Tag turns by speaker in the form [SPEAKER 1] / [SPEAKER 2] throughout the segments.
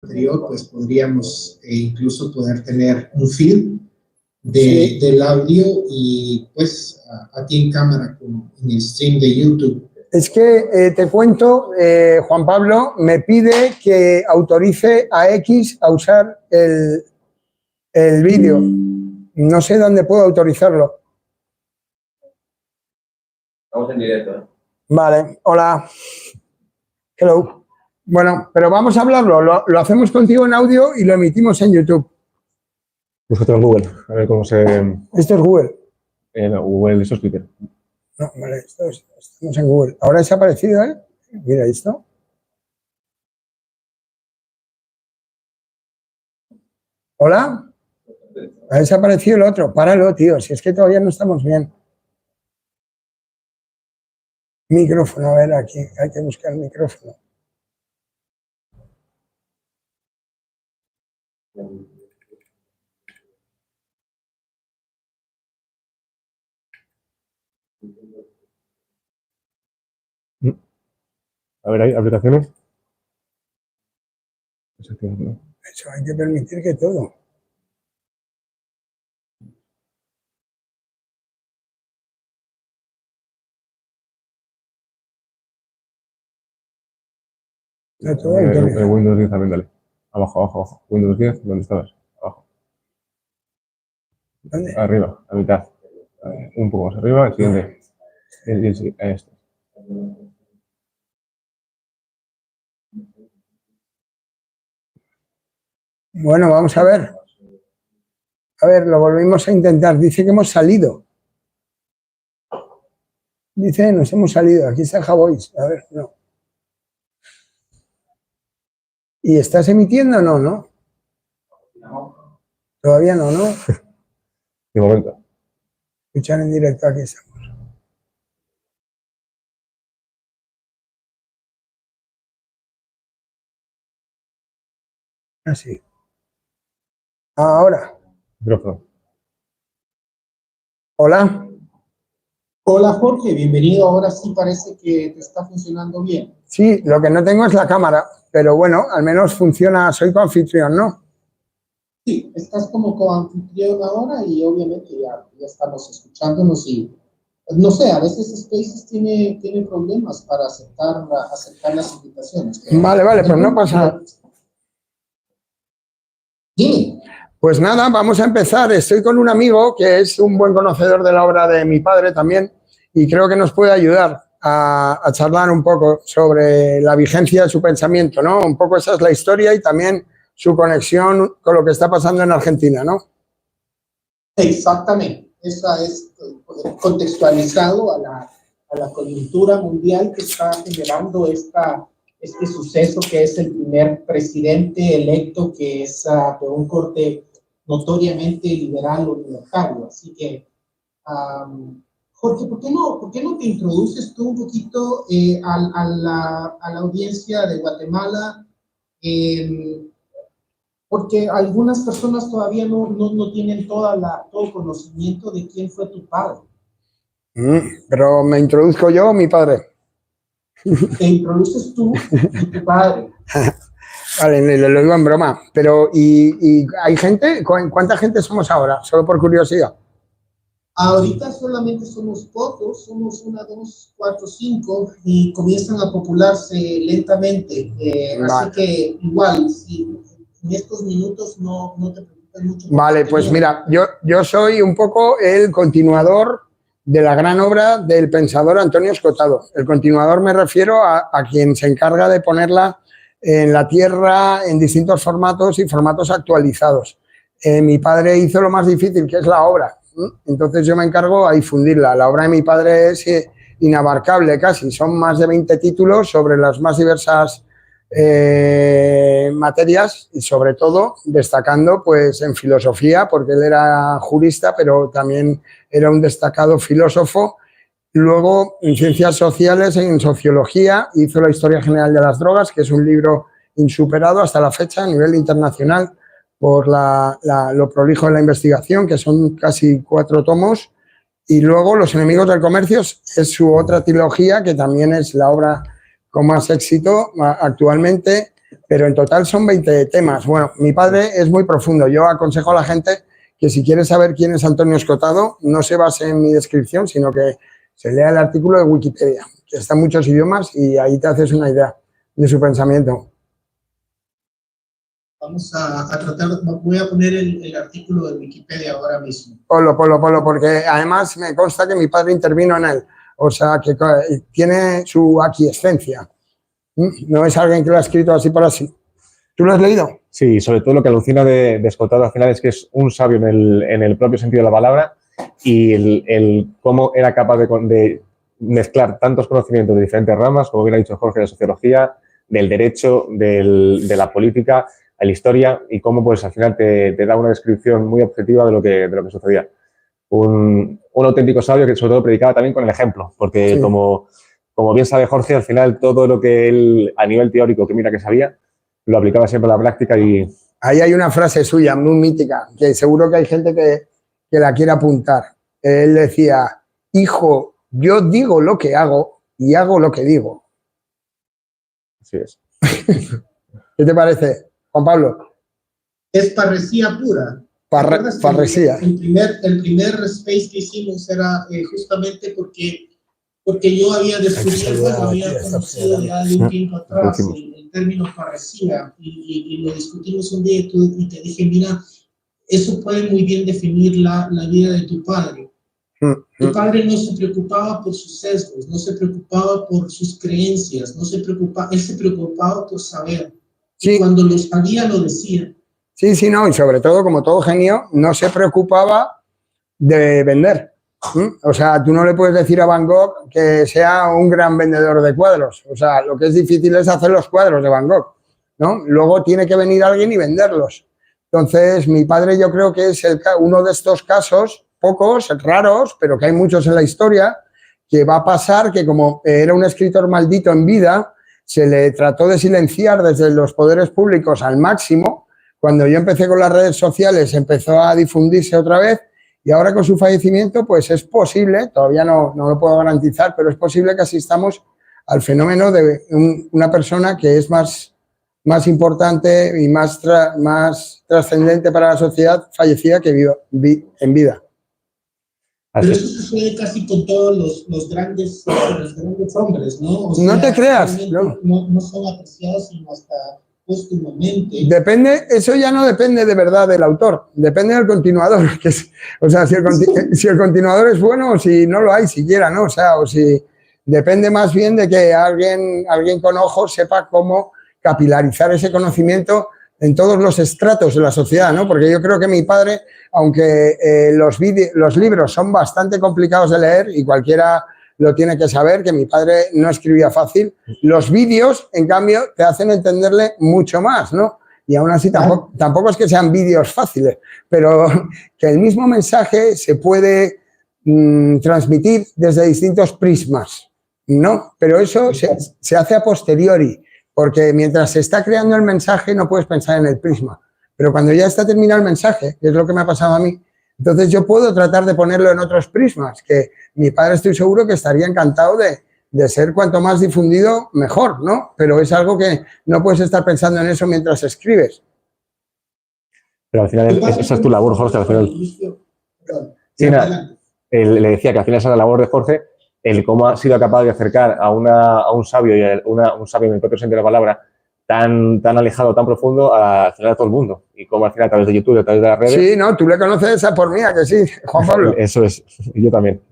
[SPEAKER 1] anterior, pues podríamos incluso poder tener un feed del audio y pues a ti en cámara en el stream de YouTube.
[SPEAKER 2] Es que te cuento, Juan Pablo me pide que autorice a X a usar el vídeo. No sé dónde puedo autorizarlo.
[SPEAKER 3] Estamos en directo.
[SPEAKER 2] Vale, hola. Hello. Bueno, pero vamos a hablarlo. Lo hacemos contigo en audio y lo emitimos en YouTube.
[SPEAKER 3] Búscate en Google, a ver cómo se...
[SPEAKER 2] Esto es Google.
[SPEAKER 3] No, Google, eso es Twitter.
[SPEAKER 2] No, vale, estamos en Google. Ahora ha desaparecido, ¿eh? Mira esto. ¿Hola? Ha desaparecido el otro. Páralo, tío. Si es que todavía no estamos bien. Micrófono, a ver, aquí. Hay que buscar el micrófono.
[SPEAKER 3] A ver, ¿hay aplicaciones?
[SPEAKER 2] Eso hay que permitir que todo. No, todo
[SPEAKER 3] el Windows 10 también, dale. Abajo, abajo, abajo. Windows 10, ¿dónde estabas? Abajo.
[SPEAKER 2] ¿Dónde?
[SPEAKER 3] Arriba, a mitad. Un poco más arriba, el siguiente. Este.
[SPEAKER 2] Bueno, vamos a ver. A ver, lo volvimos a intentar. Dice que hemos salido. Dice, nos hemos salido. Aquí está Javois. A ver, no. ¿Y estás emitiendo o no, no? Todavía no, ¿no?
[SPEAKER 3] De momento.
[SPEAKER 2] Escuchar en directo, aquí estamos. Así. Ahora.
[SPEAKER 3] Micrófono.
[SPEAKER 2] Hola.
[SPEAKER 1] Hola Jorge, bienvenido. Ahora sí parece que te está funcionando bien.
[SPEAKER 2] Sí, lo que no tengo es la cámara, pero bueno, al menos funciona, soy coanfitrión, ¿no?
[SPEAKER 1] Sí, estás como coanfitrión ahora y obviamente ya estamos escuchándonos y no sé, a veces Spaces tiene problemas para aceptar las invitaciones.
[SPEAKER 2] Vale, pues no pasa nada.
[SPEAKER 1] Dime.
[SPEAKER 2] Pues nada, vamos a empezar. Estoy con un amigo que es un buen conocedor de la obra de mi padre también y creo que nos puede ayudar a charlar un poco sobre la vigencia de su pensamiento, ¿no? Un poco esa es la historia y también su conexión con lo que está pasando en Argentina, ¿no?
[SPEAKER 1] Exactamente. Esa es contextualizado a la coyuntura mundial que está generando este suceso que es el primer presidente electo que es de un corte notoriamente liberal o libertario. Así que, Jorge, ¿por qué no te introduces tú un poquito a la audiencia de Guatemala? Porque algunas personas todavía no tienen todo conocimiento de quién fue tu padre.
[SPEAKER 2] Pero me introduzco yo o mi padre.
[SPEAKER 1] Te introduces tú y tu padre.
[SPEAKER 2] Vale, lo digo en broma. Pero, ¿y hay gente? ¿Cuánta gente somos ahora? Solo por curiosidad.
[SPEAKER 1] Ahorita solamente somos pocos, somos 1, 2, 4, 5 y comienzan a popularse lentamente. Vale. Así que igual, si en estos minutos no te preocupes mucho.
[SPEAKER 2] Vale, pues mira, yo soy un poco el continuador de la gran obra del pensador Antonio Escotado. El continuador me refiero a quien se encarga de ponerla en la tierra en distintos formatos y formatos actualizados. Mi padre hizo lo más difícil, que es la obra. Entonces yo me encargo a difundirla. La obra de mi padre es inabarcable casi. Son más de 20 títulos sobre las más diversas materias y sobre todo destacando pues en filosofía, porque él era jurista, pero también era un destacado filósofo. Luego en ciencias sociales, en sociología, hizo la historia general de las drogas, que es un libro insuperado hasta la fecha a nivel internacional por lo prolijo de la investigación, que son casi 4 tomos. Y luego Los enemigos del comercio es su otra trilogía, que también es la obra con más éxito actualmente. pero en total son 20 temas. Bueno, mi padre es muy profundo. Yo aconsejo a la gente que si quiere saber quién es Antonio Escotado, no se base en mi descripción, sino que se lea el artículo de Wikipedia, que está en muchos idiomas y ahí te haces una idea de su pensamiento.
[SPEAKER 1] Vamos a tratar, voy a poner el artículo de Wikipedia ahora mismo.
[SPEAKER 2] Ponlo, porque además me consta que mi padre intervino en él, o sea, que tiene su aquiescencia. No es alguien que lo ha escrito así por así. ¿Tú lo has leído?
[SPEAKER 3] Sí, sobre todo lo que alucina de Escotado al final es que es un sabio en el propio sentido de la palabra y el cómo era capaz de mezclar tantos conocimientos de diferentes ramas, como bien ha dicho Jorge, de sociología, del derecho, de la política, a la historia y cómo pues al final te da una descripción muy objetiva de lo que sucedía. Un auténtico sabio que sobre todo predicaba también con el ejemplo, porque
[SPEAKER 2] Sí.
[SPEAKER 3] como bien sabe Jorge, al final todo lo que él a nivel teórico que mira que sabía, lo aplicaba siempre a la práctica y...
[SPEAKER 2] Ahí hay una frase suya muy mítica, que seguro que hay gente que la quiere apuntar. Él decía, hijo, yo digo lo que hago y hago lo que digo.
[SPEAKER 3] Así es.
[SPEAKER 2] ¿Qué te parece, Juan Pablo?
[SPEAKER 1] Es parresía pura. ¿Recuerdas que
[SPEAKER 2] Parresía.
[SPEAKER 1] El primer space que hicimos era justamente porque yo había descubierto, había conocido ya de un tiempo atrás el término parresía y lo discutimos un día y te dije, mira, eso puede muy bien definir la vida de tu padre. Tu padre no se preocupaba por sus sesgos, no se preocupaba por sus creencias, él se preocupaba por saber.
[SPEAKER 2] Sí.
[SPEAKER 1] Y cuando lo sabía, lo decía.
[SPEAKER 2] Sí, no, y sobre todo, como todo genio, no se preocupaba de vender. O sea, tú no le puedes decir a Van Gogh que sea un gran vendedor de cuadros. O sea, lo que es difícil es hacer los cuadros de Van Gogh, ¿no? Luego tiene que venir alguien y venderlos. Entonces, mi padre yo creo que es uno de estos casos, pocos, raros, pero que hay muchos en la historia, que va a pasar que como era un escritor maldito en vida, se le trató de silenciar desde los poderes públicos al máximo. Cuando yo empecé con las redes sociales empezó a difundirse otra vez y ahora con su fallecimiento pues es posible, todavía no lo puedo garantizar, pero es posible que asistamos al fenómeno de una persona que es más importante y más trascendente para la sociedad fallecida que en vida.
[SPEAKER 1] Pero eso sucede casi con todos los grandes hombres, ¿no? O sea,
[SPEAKER 2] no te creas,
[SPEAKER 1] no son apreciados sino hasta póstumamente.
[SPEAKER 2] Depende, eso ya no depende de verdad del autor, depende del continuador. O sea, si el continuador es bueno o si no lo hay siquiera, ¿no? O sea, o si depende más bien de que alguien con ojos sepa cómo capilarizar ese conocimiento en todos los estratos de la sociedad, ¿no? Porque yo creo que mi padre, aunque los libros son bastante complicados de leer y cualquiera lo tiene que saber, que mi padre no escribía fácil, los vídeos, en cambio, te hacen entenderle mucho más, ¿no? Y aún así tampoco es que sean vídeos fáciles, pero que el mismo mensaje se puede transmitir desde distintos prismas, ¿no? Pero eso se hace a posteriori, porque mientras se está creando el mensaje no puedes pensar en el prisma. Pero cuando ya está terminado el mensaje, que es lo que me ha pasado a mí, entonces yo puedo tratar de ponerlo en otros prismas, que mi padre estoy seguro que estaría encantado de ser cuanto más difundido, mejor, ¿no? Pero es algo que no puedes estar pensando en eso mientras escribes.
[SPEAKER 3] Pero al final esa es tu labor, Jorge, al final. Sí, le decía que al final esa es la labor de Jorge, el cómo ha sido capaz de acercar a un sabio, y un sabio en el propio sentido de la palabra, tan alejado, tan profundo, al final a todo el mundo. Y cómo al final a través de YouTube, a través de las redes...
[SPEAKER 2] Sí, no, tú le conoces esa por mí, ¿a que sí, Juan Pablo?
[SPEAKER 3] Eso es, y yo también.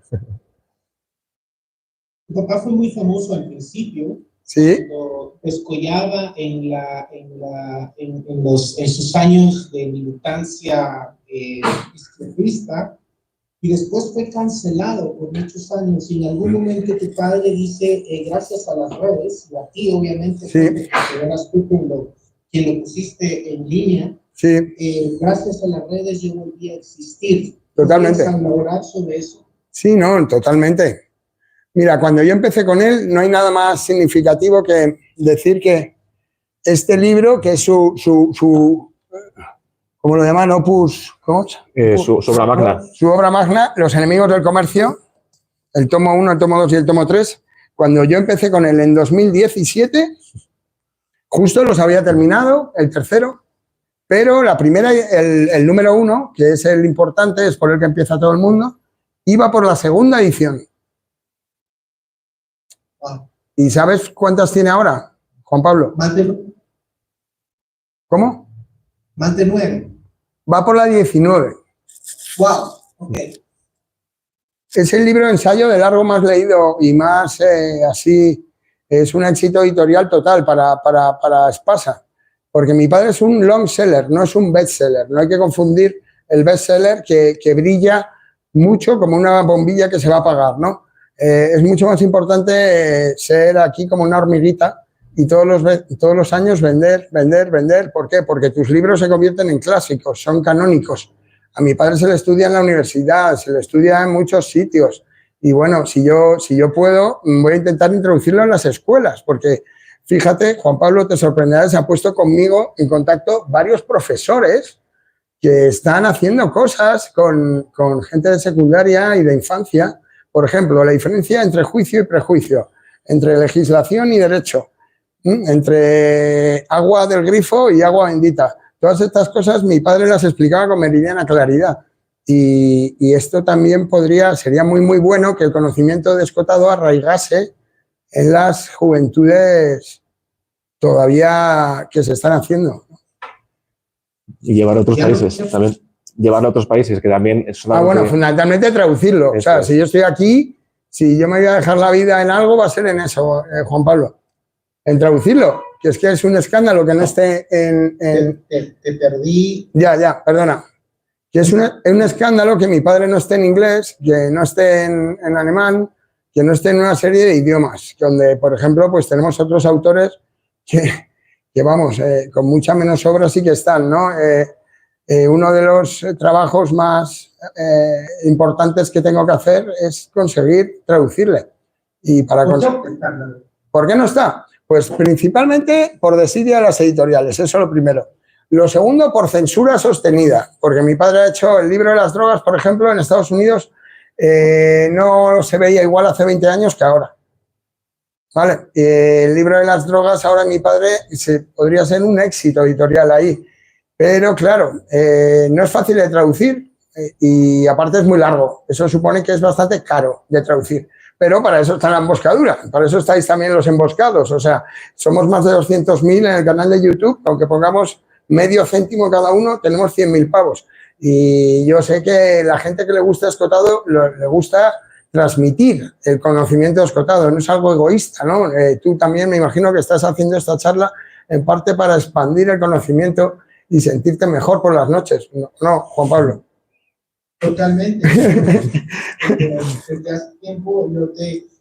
[SPEAKER 1] Tu papá fue muy famoso al principio,
[SPEAKER 2] sí,
[SPEAKER 1] cuando escollaba en sus años de militancia izquierdista, y después fue cancelado por muchos años. Y en algún momento tu padre dice, gracias a las redes, y a ti obviamente,
[SPEAKER 2] sí,
[SPEAKER 1] porque eras tú quien lo pusiste en línea,
[SPEAKER 2] sí,
[SPEAKER 1] gracias a las redes yo volví a existir.
[SPEAKER 2] Totalmente.
[SPEAKER 1] ¿Puedes hablar sobre eso?
[SPEAKER 2] Sí, no, totalmente. Mira, cuando yo empecé con él, no hay nada más significativo que decir que este libro, que es su ¿cómo lo llaman? Opus, ¿cómo?
[SPEAKER 3] Su obra magna.
[SPEAKER 2] Su obra magna, Los enemigos del comercio, el tomo 1, el tomo 2 y el tomo 3. Cuando yo empecé con él en 2017, Justo los había terminado, el tercero, pero la primera, el número 1, que es el importante, es por el que empieza todo el mundo, iba por la segunda edición.
[SPEAKER 1] Wow.
[SPEAKER 2] ¿Y sabes cuántas tiene ahora, Juan Pablo? ¿Cómo?
[SPEAKER 1] Más de 9.
[SPEAKER 2] Va por la 19.
[SPEAKER 1] Wow. Ok.
[SPEAKER 2] Es el libro de ensayo de largo más leído y más así, es un éxito editorial total para Espasa, porque mi padre es un long seller, no es un bestseller. No hay que confundir el bestseller que brilla mucho como una bombilla que se va a apagar, ¿no? Es mucho más importante ser aquí como una hormiguita y todos los años vender. ¿Por qué? Porque tus libros se convierten en clásicos, son canónicos. A mi padre se le estudia en la universidad, se le estudia en muchos sitios. Y bueno, si yo puedo, voy a intentar introducirlo en las escuelas, porque fíjate, Juan Pablo, te sorprenderá, se ha puesto conmigo en contacto varios profesores que están haciendo cosas con gente de secundaria y de infancia. Por ejemplo, la diferencia entre juicio y prejuicio, entre legislación y derecho, entre agua del grifo y agua bendita. Todas estas cosas mi padre las explicaba con meridiana claridad. Y esto también sería muy, muy bueno que el conocimiento de Escotado arraigase en las juventudes todavía que se están haciendo.
[SPEAKER 3] Y llevar a otros países también. Llevar a otros países que también es
[SPEAKER 2] bueno, fundamentalmente traducirlo. O sea, si yo estoy aquí, si yo me voy a dejar la vida en algo, va a ser en eso, Juan Pablo. En traducirlo, que es un escándalo que no esté en...
[SPEAKER 1] Te perdí.
[SPEAKER 2] Ya, perdona. Que es un escándalo que mi padre no esté en inglés, que no esté en alemán, que no esté en una serie de idiomas, donde, por ejemplo, pues tenemos otros autores que vamos, con mucha menos obra sí que están, ¿no? Uno de los trabajos más importantes que tengo que hacer es conseguir traducirle. Y para ¿Por qué no está? Pues principalmente por desidia de las editoriales, eso es lo primero. Lo segundo, por censura sostenida, porque mi padre ha hecho el libro de las drogas, por ejemplo, en Estados Unidos no se veía igual hace 20 años que ahora. ¿Vale? El libro de las drogas ahora mi padre podría ser un éxito editorial ahí, pero claro, no es fácil de traducir y aparte es muy largo. Eso supone que es bastante caro de traducir. Pero para eso está la emboscadura, para eso estáis también los emboscados. O sea, somos más de 200.000 en el canal de YouTube, aunque pongamos medio céntimo cada uno, tenemos 100.000 pavos. Y yo sé que la gente que le gusta Escotado, le gusta transmitir el conocimiento de Escotado, no es algo egoísta, ¿no? Tú también me imagino que estás haciendo esta charla en parte para expandir el conocimiento y sentirte mejor por las noches. No, Juan Pablo.
[SPEAKER 1] Totalmente. Desde hace tiempo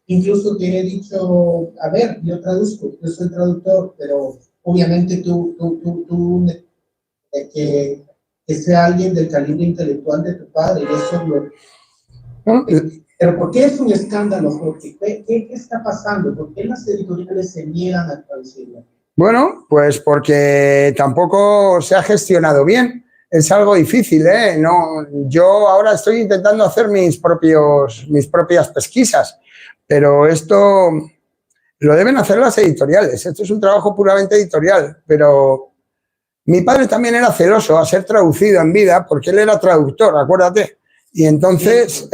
[SPEAKER 1] incluso te he dicho, a ver, yo traduzco, yo soy traductor, pero obviamente tú que sea alguien del calibre intelectual de tu padre, y eso pero ¿por qué es un escándalo, Jorge? ¿Qué está pasando? ¿Por qué las editoriales se niegan a traducirlo?
[SPEAKER 2] Bueno, pues porque tampoco se ha gestionado bien. Es algo difícil, ¿eh? No, yo ahora estoy intentando hacer mis propias pesquisas, pero esto lo deben hacer las editoriales. Esto es un trabajo puramente editorial, pero mi padre también era celoso a ser traducido en vida porque él era traductor, acuérdate. Y entonces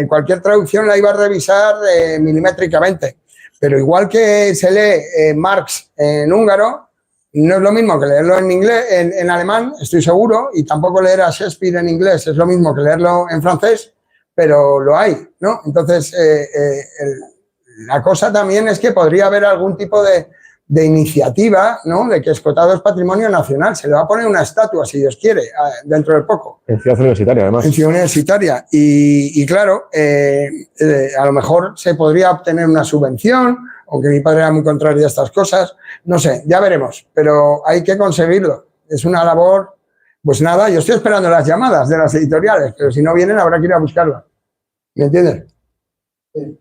[SPEAKER 2] cualquier traducción la iba a revisar milimétricamente. Pero igual que se lee Marx en húngaro, no es lo mismo que leerlo en inglés, en alemán, estoy seguro, y tampoco leer a Shakespeare en inglés es lo mismo que leerlo en francés, pero lo hay, ¿no? Entonces, la cosa también es que podría haber algún tipo de iniciativa, ¿no? De que Escotado es patrimonio nacional. Se le va a poner una estatua, si Dios quiere, dentro de poco.
[SPEAKER 3] En Ciudad Universitaria, además.
[SPEAKER 2] En Ciudad Universitaria. Y claro, a lo mejor se podría obtener una subvención, aunque mi padre era muy contrario a estas cosas. No sé, ya veremos, pero hay que conseguirlo. Es una labor, pues nada, yo estoy esperando las llamadas de las editoriales, pero si no vienen habrá que ir a buscarlas. ¿Me entiendes?
[SPEAKER 1] Sí.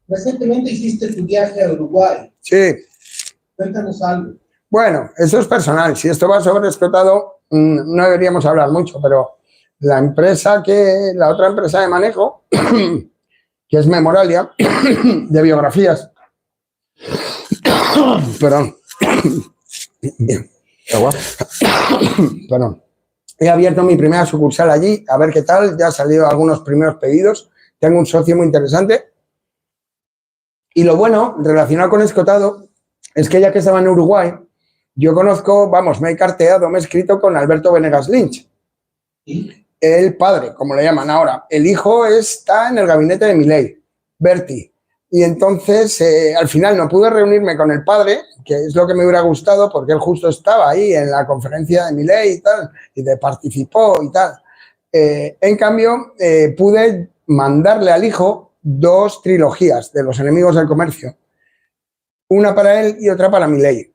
[SPEAKER 1] Recientemente hiciste tu viaje a Uruguay.
[SPEAKER 2] Sí.
[SPEAKER 1] Cuéntanos algo.
[SPEAKER 2] Bueno, eso es personal. Si esto va sobre Escotado, no deberíamos hablar mucho, pero la otra empresa de manejo que es Memoralia, de biografías. Perdón.
[SPEAKER 3] ¿Agua?
[SPEAKER 2] Perdón. He abierto mi primera sucursal allí, a ver qué tal, ya han salido algunos primeros pedidos. Tengo un socio muy interesante. Y lo bueno, relacionado con Escotado, es que ya que estaba en Uruguay, yo conozco, vamos, me he carteado, me he escrito con Alberto Venegas Lynch.
[SPEAKER 1] ¿Sí?
[SPEAKER 2] El padre, como le llaman ahora. El hijo está en el gabinete de Milei, Berti. Y entonces, al final no pude reunirme con el padre, que es lo que me hubiera gustado, porque él justo estaba ahí en la conferencia de Milei y tal, y participó y tal. En cambio, pude mandarle al hijo 2 trilogías de los enemigos del comercio. Una para él y otra para Milei.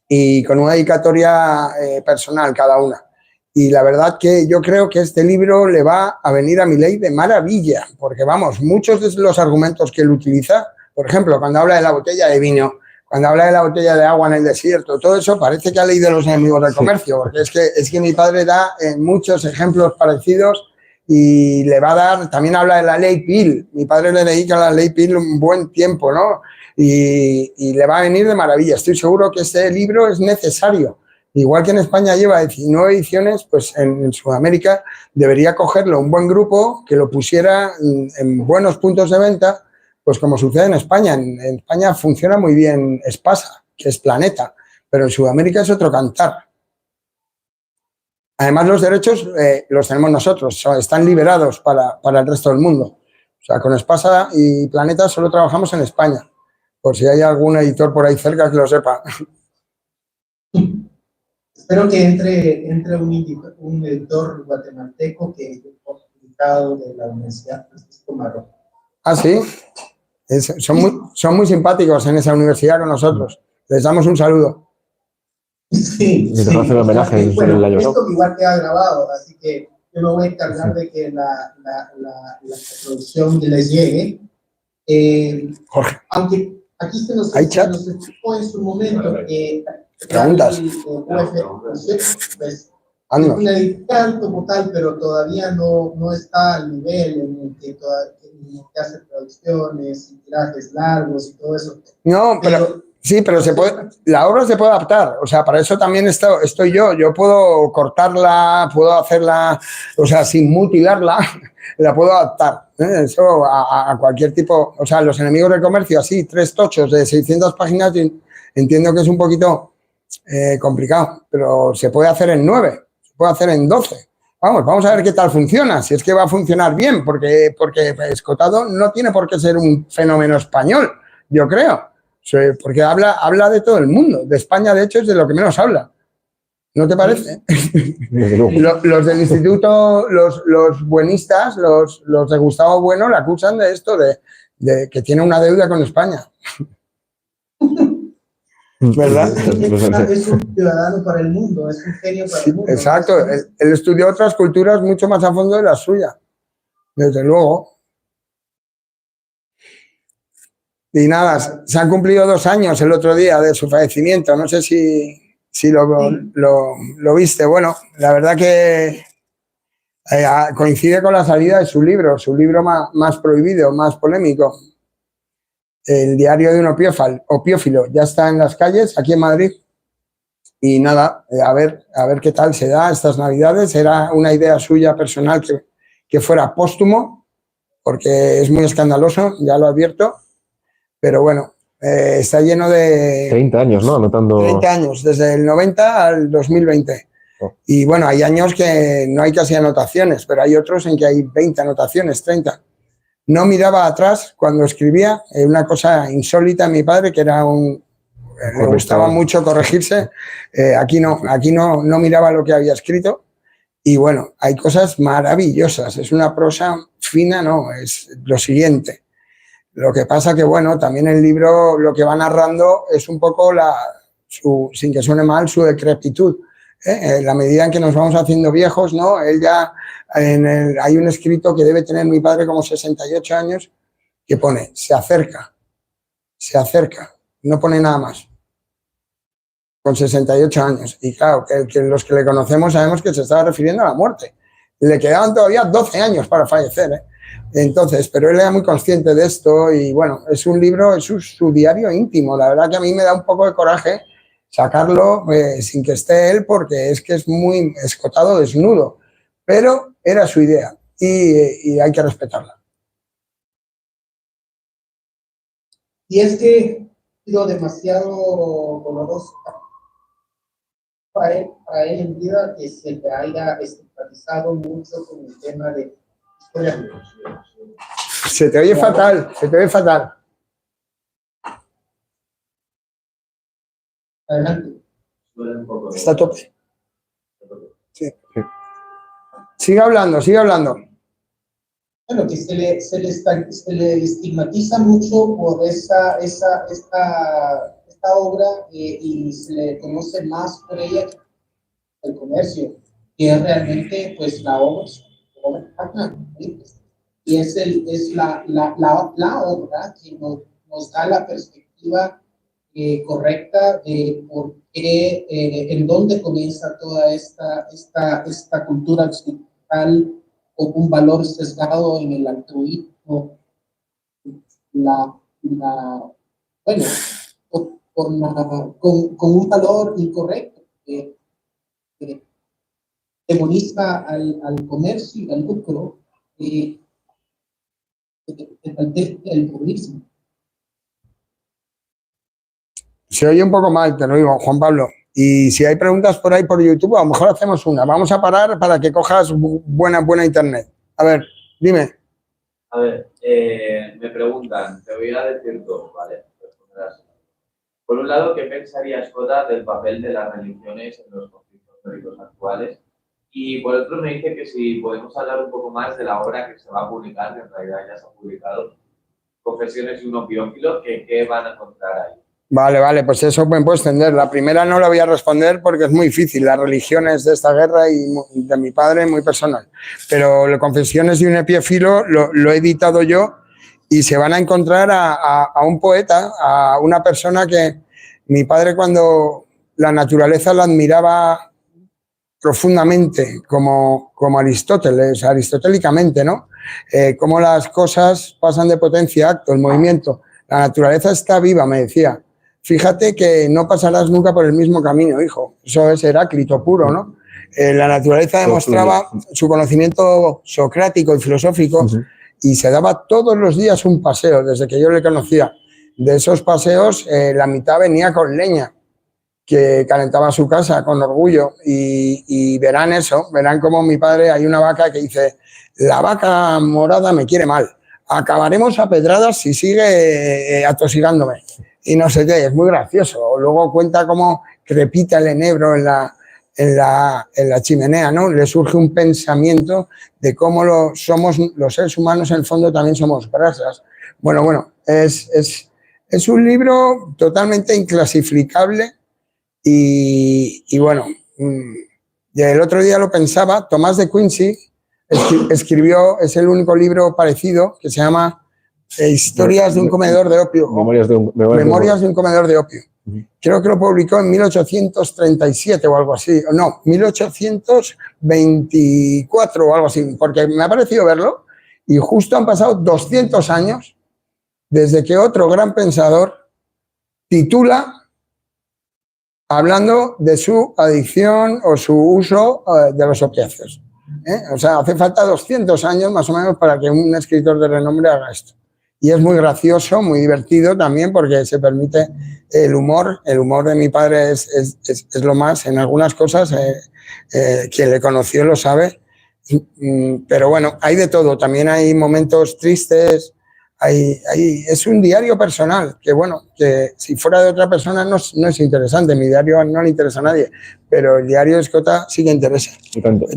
[SPEAKER 2] Y con una dedicatoria personal cada una. Y la verdad que yo creo que este libro le va a venir a Milei de maravilla, porque vamos, muchos de los argumentos que él utiliza, por ejemplo, cuando habla de la botella de vino, cuando habla de la botella de agua en el desierto, todo eso parece que ha leído Los enemigos del comercio, porque es que mi padre da muchos ejemplos parecidos y le va a dar, también habla de la ley Peel, mi padre le dedica a la ley Peel un buen tiempo, ¿no? Y le va a venir de maravilla, estoy seguro que este libro es necesario. Igual que en España lleva 19 ediciones, pues en Sudamérica debería cogerlo un buen grupo que lo pusiera en buenos puntos de venta, pues como sucede en España. En España funciona muy bien Espasa, que es Planeta, pero en Sudamérica es otro cantar. Además, los derechos los tenemos nosotros, están liberados para el resto del mundo. O sea, con Espasa y Planeta solo trabajamos en España, por si hay algún editor por ahí cerca que lo sepa.
[SPEAKER 1] Espero que entre un editor guatemalteco que es publicado de la Universidad Francisco Marrón.
[SPEAKER 2] Ah, sí. Son muy simpáticos en esa universidad con nosotros. Les damos un saludo.
[SPEAKER 1] Sí.
[SPEAKER 3] Y te hace un homenaje en
[SPEAKER 1] bueno,
[SPEAKER 3] el año,
[SPEAKER 1] esto
[SPEAKER 3] ¿no?
[SPEAKER 1] igual queda grabado, así que yo me voy a encargar de que la producción les llegue.
[SPEAKER 2] Jorge.
[SPEAKER 1] Aunque aquí se nos explicó en su momento que
[SPEAKER 2] preguntas.
[SPEAKER 1] Pues, es una editorial como tal, pero todavía no está al nivel en el que hace producciones y tirajes largos y todo eso.
[SPEAKER 2] No, pero sí, pero se puede, la obra se puede adaptar. O sea, para eso también estoy yo. Yo puedo cortarla, puedo hacerla, o sea, sin mutilarla, la puedo adaptar. Eso a cualquier tipo. O sea, Los enemigos del comercio, así, 3 tochos de 600 páginas, entiendo que es un poquito complicado, pero se puede hacer en 9, se puede hacer en 12. Vamos a ver qué tal funciona, si es que va a funcionar bien, porque Escotado no tiene por qué ser un fenómeno español, yo creo, porque habla de todo el mundo, de España de hecho es de lo que menos habla, ¿no te parece? Los del instituto, los buenistas, los de Gustavo Bueno le acusan de esto, de que tiene una deuda con España. ¿Verdad?
[SPEAKER 1] Es un ciudadano para el mundo, es un genio para el mundo.
[SPEAKER 2] Exacto, él estudió otras culturas mucho más a fondo de la suya, desde luego. Y nada, se han cumplido 2 años el otro día de su fallecimiento, no sé si lo viste. Bueno, la verdad que coincide con la salida de su libro más prohibido, más polémico. El diario de un opiófilo ya está en las calles aquí en Madrid y nada, a ver qué tal se da estas Navidades. Era una idea suya personal que fuera póstumo, porque es muy escandaloso, ya lo advierto, pero bueno, está lleno de...
[SPEAKER 3] 30 años, ¿no? Anotando...
[SPEAKER 2] 30 años, desde el 90 al 2020. Oh. Y bueno, hay años que no hay casi anotaciones, pero hay otros en que hay 20 anotaciones, 30. No miraba atrás cuando escribía, una cosa insólita en mi padre, que era le gustaba mucho corregirse. Aquí no miraba lo que había escrito. Y bueno, hay cosas maravillosas. Es una prosa fina, no, es lo siguiente. Lo que pasa que, bueno, también el libro lo que va narrando es un poco sin que suene mal, su decrepitud. En la medida en que nos vamos haciendo viejos, ¿no? Él ya, hay un escrito que debe tener mi padre como 68 años, que pone, se acerca, no pone nada más, con 68 años. Y claro, que los que le conocemos sabemos que se estaba refiriendo a la muerte. Le quedaban todavía 12 años para fallecer, ¿eh? Entonces, pero él era muy consciente de esto y bueno, es un libro, es su diario íntimo. La verdad que a mí me da un poco de coraje sacarlo sin que esté él porque es que es muy escotado, desnudo, pero era su idea y hay que respetarla.
[SPEAKER 1] Y es que ha sido demasiado doloroso para él en vida que se le haya estigmatizado mucho con el tema de historia.
[SPEAKER 2] Se te oye fatal, se te oye fatal.
[SPEAKER 1] Adelante.
[SPEAKER 2] Está a tope. Sí. Sigue hablando, sigue hablando.
[SPEAKER 1] Bueno, que se le estigmatiza mucho por esta obra y se le conoce más por ella que el comercio, que es realmente pues la obra, y es la obra que nos da la perspectiva correcta de por qué, en dónde comienza toda esta cultura occidental con un valor sesgado en el altruismo, bueno, con un valor incorrecto que demoniza al comercio y al lucro, el turismo.
[SPEAKER 2] Se oye un poco mal, te lo digo, Juan Pablo. Y si hay preguntas por ahí por YouTube, a lo mejor hacemos una. Vamos a parar para que cojas buena internet. A ver, dime.
[SPEAKER 4] A ver, me preguntan, te voy a decir dos, ¿vale? Por un lado, ¿qué pensarías, Jota, del papel de las religiones en los conflictos bélicos actuales? Y por otro me dice que si podemos hablar un poco más de la obra que se va a publicar, que en realidad ya se ha publicado, Confesiones de un opiófilo, ¿qué van a encontrar ahí?
[SPEAKER 2] Vale, pues eso me puedo extender. La primera no la voy a responder porque es muy difícil. Las religiones de esta guerra y de mi padre, muy personal. Pero las Confesiones de un opiófilo lo he editado yo y se van a encontrar a un poeta, a una persona que mi padre cuando la naturaleza la admiraba profundamente, como Aristóteles, aristotélicamente, ¿no? Cómo las cosas pasan de potencia a acto, el movimiento. La naturaleza está viva, me decía. Fíjate que no pasarás nunca por el mismo camino, hijo. Eso es Heráclito puro, ¿no? La naturaleza demostraba su conocimiento socrático y filosófico y se daba todos los días un paseo, desde que yo le conocía. De esos paseos, la mitad venía con leña, que calentaba su casa con orgullo y verán eso, verán como mi padre, hay una vaca que dice, la vaca morada me quiere mal, acabaremos a pedradas si sigue atosigándome. Y no sé qué, es muy gracioso. Luego cuenta cómo crepita el enebro en la chimenea, ¿no? Le surge un pensamiento de cómo somos los seres humanos, en el fondo también somos brasas. Bueno, es un libro totalmente inclasificable y bueno, el otro día lo pensaba, Tomás de Quincy escribió, es el único libro parecido que se llama Historias de un comedor de opio.
[SPEAKER 3] Memorias de un
[SPEAKER 2] comedor de opio. Creo que lo publicó en 1837 o algo así. No, 1824 o algo así, porque me ha parecido verlo y justo han pasado 200 años desde que otro gran pensador titula hablando de su adicción o su uso de los opiáceos. O sea, hace falta 200 años más o menos para que un escritor de renombre haga esto. Y es muy gracioso, muy divertido también porque se permite el humor. El humor de mi padre es lo más. En algunas cosas, quien le conoció lo sabe. Pero bueno, hay de todo. También hay momentos tristes. Es un diario personal que, bueno, que si fuera de otra persona no es interesante. Mi diario no le interesa a nadie. Pero el diario de Escota sí que interesa.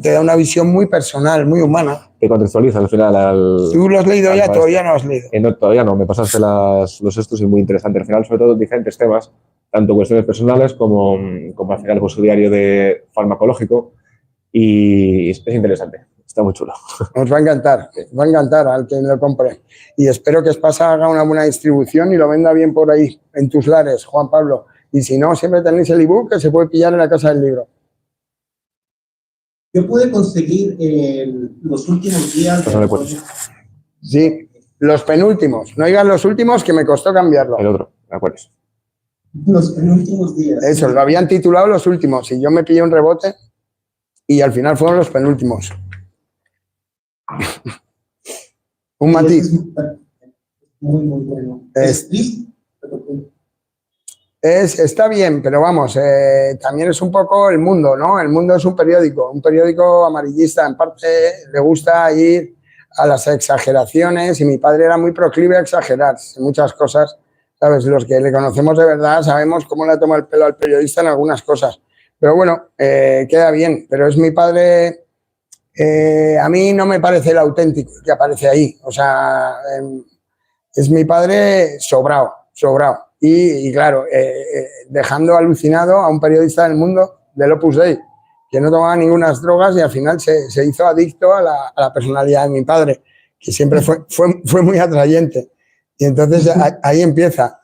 [SPEAKER 2] Te da una visión muy personal, muy humana.
[SPEAKER 3] Te contextualiza al final.
[SPEAKER 2] ¿Tú lo has leído ya? Todavía no lo has leído.
[SPEAKER 3] No, todavía no. Me pasaste los estos y muy interesante. Al final, sobre todo, diferentes temas, tanto cuestiones personales como al final pues, su diario de farmacológico. Y es interesante. Está muy chulo.
[SPEAKER 2] Os va a encantar al que lo compre. Y espero que Espasa haga una buena distribución y lo venda bien por ahí, en tus lares, Juan Pablo. Y si no, siempre tenéis el ebook que se puede pillar en la Casa del Libro.
[SPEAKER 1] Yo pude conseguir los últimos días
[SPEAKER 2] Sí, los penúltimos. No digas los últimos, que me costó cambiarlo.
[SPEAKER 3] El otro, ¿de acuerdo?
[SPEAKER 1] Los penúltimos días.
[SPEAKER 2] Eso, lo habían titulado los últimos y yo me pillé un rebote y al final fueron los penúltimos. Un
[SPEAKER 1] Y
[SPEAKER 2] matiz.
[SPEAKER 1] eso es muy, muy bueno. Es triste, pero
[SPEAKER 2] Está bien, pero vamos, también es un poco el mundo, ¿no? El mundo es un periódico amarillista. En parte le gusta ir a las exageraciones y mi padre era muy proclive a exagerar en muchas cosas, ¿sabes? Los que le conocemos de verdad sabemos cómo le toma el pelo al periodista en algunas cosas. Pero bueno, queda bien, pero es mi padre, a mí no me parece el auténtico que aparece ahí, o sea, es mi padre sobrado. Y claro, dejando alucinado a un periodista del mundo del Opus Dei, que no tomaba ninguna drogas y al final se hizo adicto a la personalidad de mi padre, que siempre fue muy atrayente. Y entonces ahí empieza.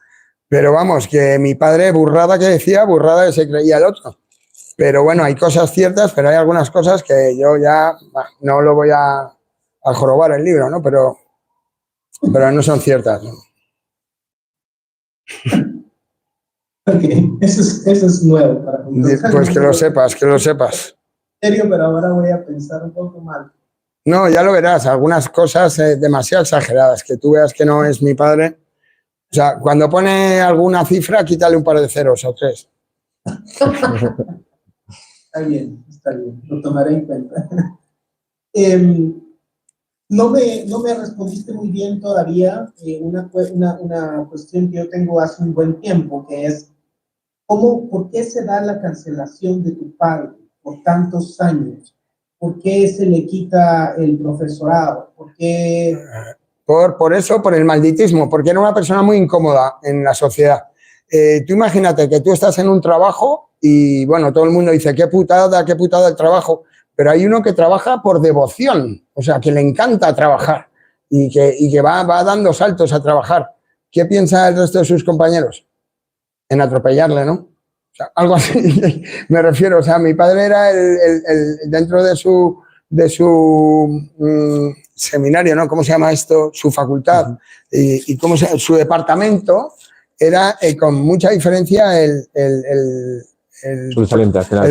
[SPEAKER 2] Pero vamos, que mi padre, burrada que decía, burrada que se creía el otro. Pero bueno, hay cosas ciertas, pero hay algunas cosas que yo ya no lo voy a jorobar el libro, ¿no? Pero no son ciertas, ¿no?
[SPEAKER 1] ok, eso es nuevo para mí.
[SPEAKER 2] Pues que lo sepas.
[SPEAKER 1] En serio, pero ahora voy a pensar un poco mal.
[SPEAKER 2] No, ya lo verás, algunas cosas demasiado exageradas, que tú veas que no es mi padre. O sea, cuando pone alguna cifra, quítale un par de ceros o 3.
[SPEAKER 1] Está bien, lo tomaré en cuenta. No me respondiste muy bien todavía una cuestión que yo tengo hace un buen tiempo, que es ¿por qué se da la cancelación de tu padre por tantos años? ¿Por qué se le quita el profesorado? ¿Por qué?
[SPEAKER 2] Por eso, por el malditismo, porque era una persona muy incómoda en la sociedad. Tú imagínate que tú estás en un trabajo y, bueno, todo el mundo dice, qué putada el trabajo, pero hay uno que trabaja por devoción, o sea, que le encanta trabajar y que va dando saltos a trabajar. ¿Qué piensa el resto de sus compañeros? En atropellarle, ¿no? O sea, algo así, me refiero. O sea, mi padre era dentro de su seminario, ¿no? ¿Cómo se llama esto? Su facultad. Y cómo su departamento era con mucha diferencia el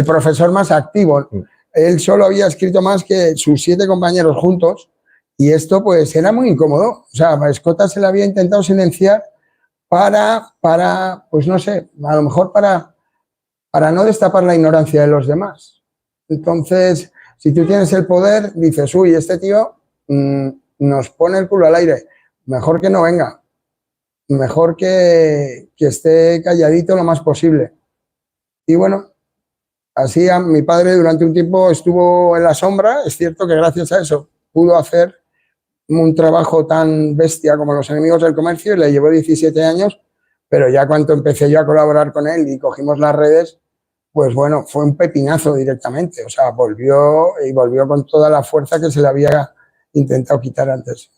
[SPEAKER 2] profesor más activo. Él solo había escrito más que sus 7 compañeros juntos y esto pues era muy incómodo. O sea, a Escota se le había intentado silenciar para, pues no sé, a lo mejor para no destapar la ignorancia de los demás. Entonces, si tú tienes el poder, dices, uy, este tío nos pone el culo al aire, mejor que no venga, mejor que esté calladito lo más posible. Y bueno, así mi padre durante un tiempo estuvo en la sombra. Es cierto que gracias a eso pudo hacer un trabajo tan bestia como Los enemigos del comercio y le llevó 17 años, pero ya cuando empecé yo a colaborar con él y cogimos las redes, pues bueno, fue un pepinazo directamente. O sea, volvió con toda la fuerza que se le había intentado quitar antes.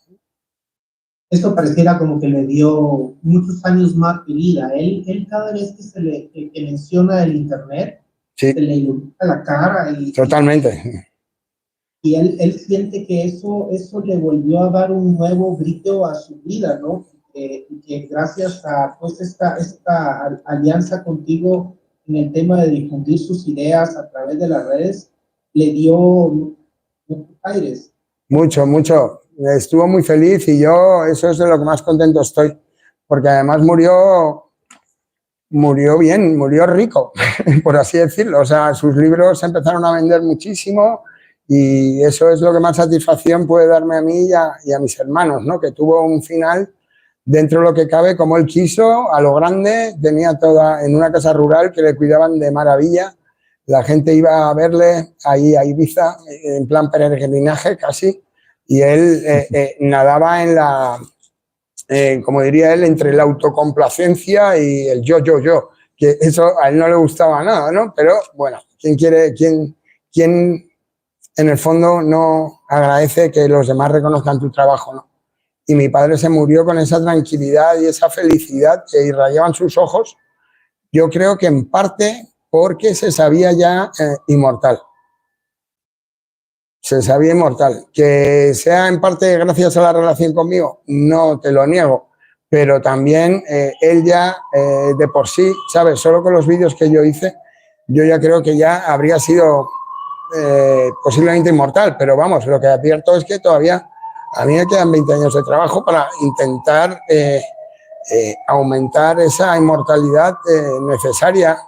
[SPEAKER 1] Esto pareciera como que le dio muchos años más de vida. Él cada vez que menciona el internet,
[SPEAKER 2] sí,
[SPEAKER 1] se le ilumina la cara.
[SPEAKER 2] Totalmente.
[SPEAKER 1] Y él siente que eso le volvió a dar un nuevo brillo a su vida, ¿no? Que gracias a pues, esta alianza contigo en el tema de difundir sus ideas a través de las redes, le dio muchos aires.
[SPEAKER 2] Mucho. Estuvo muy feliz y yo eso es de lo que más contento estoy, porque además murió bien, murió rico, por así decirlo. O sea, sus libros se empezaron a vender muchísimo y eso es lo que más satisfacción puede darme a mí y a mis hermanos, ¿no? Que tuvo un final dentro de lo que cabe, como él quiso, a lo grande. Tenía toda en una casa rural que le cuidaban de maravilla. La gente iba a verle ahí a Ibiza en plan peregrinaje casi, y él nadaba en la, como diría él, entre la autocomplacencia y el yo, que eso a él no le gustaba nada, ¿no? Pero bueno, ¿quién en el fondo no agradece que los demás reconozcan tu trabajo, ¿no? Y mi padre se murió con esa tranquilidad y esa felicidad que irradiaban sus ojos, yo creo que en parte porque se sabía ya inmortal. se sabía inmortal. Que sea en parte gracias a la relación conmigo, no te lo niego, pero también él ya de por sí, ¿sabes? Solo con los vídeos que yo hice, yo ya creo que ya habría sido posiblemente inmortal, pero vamos, lo que advierto es que todavía a mí me quedan 20 años de trabajo para intentar aumentar esa inmortalidad necesaria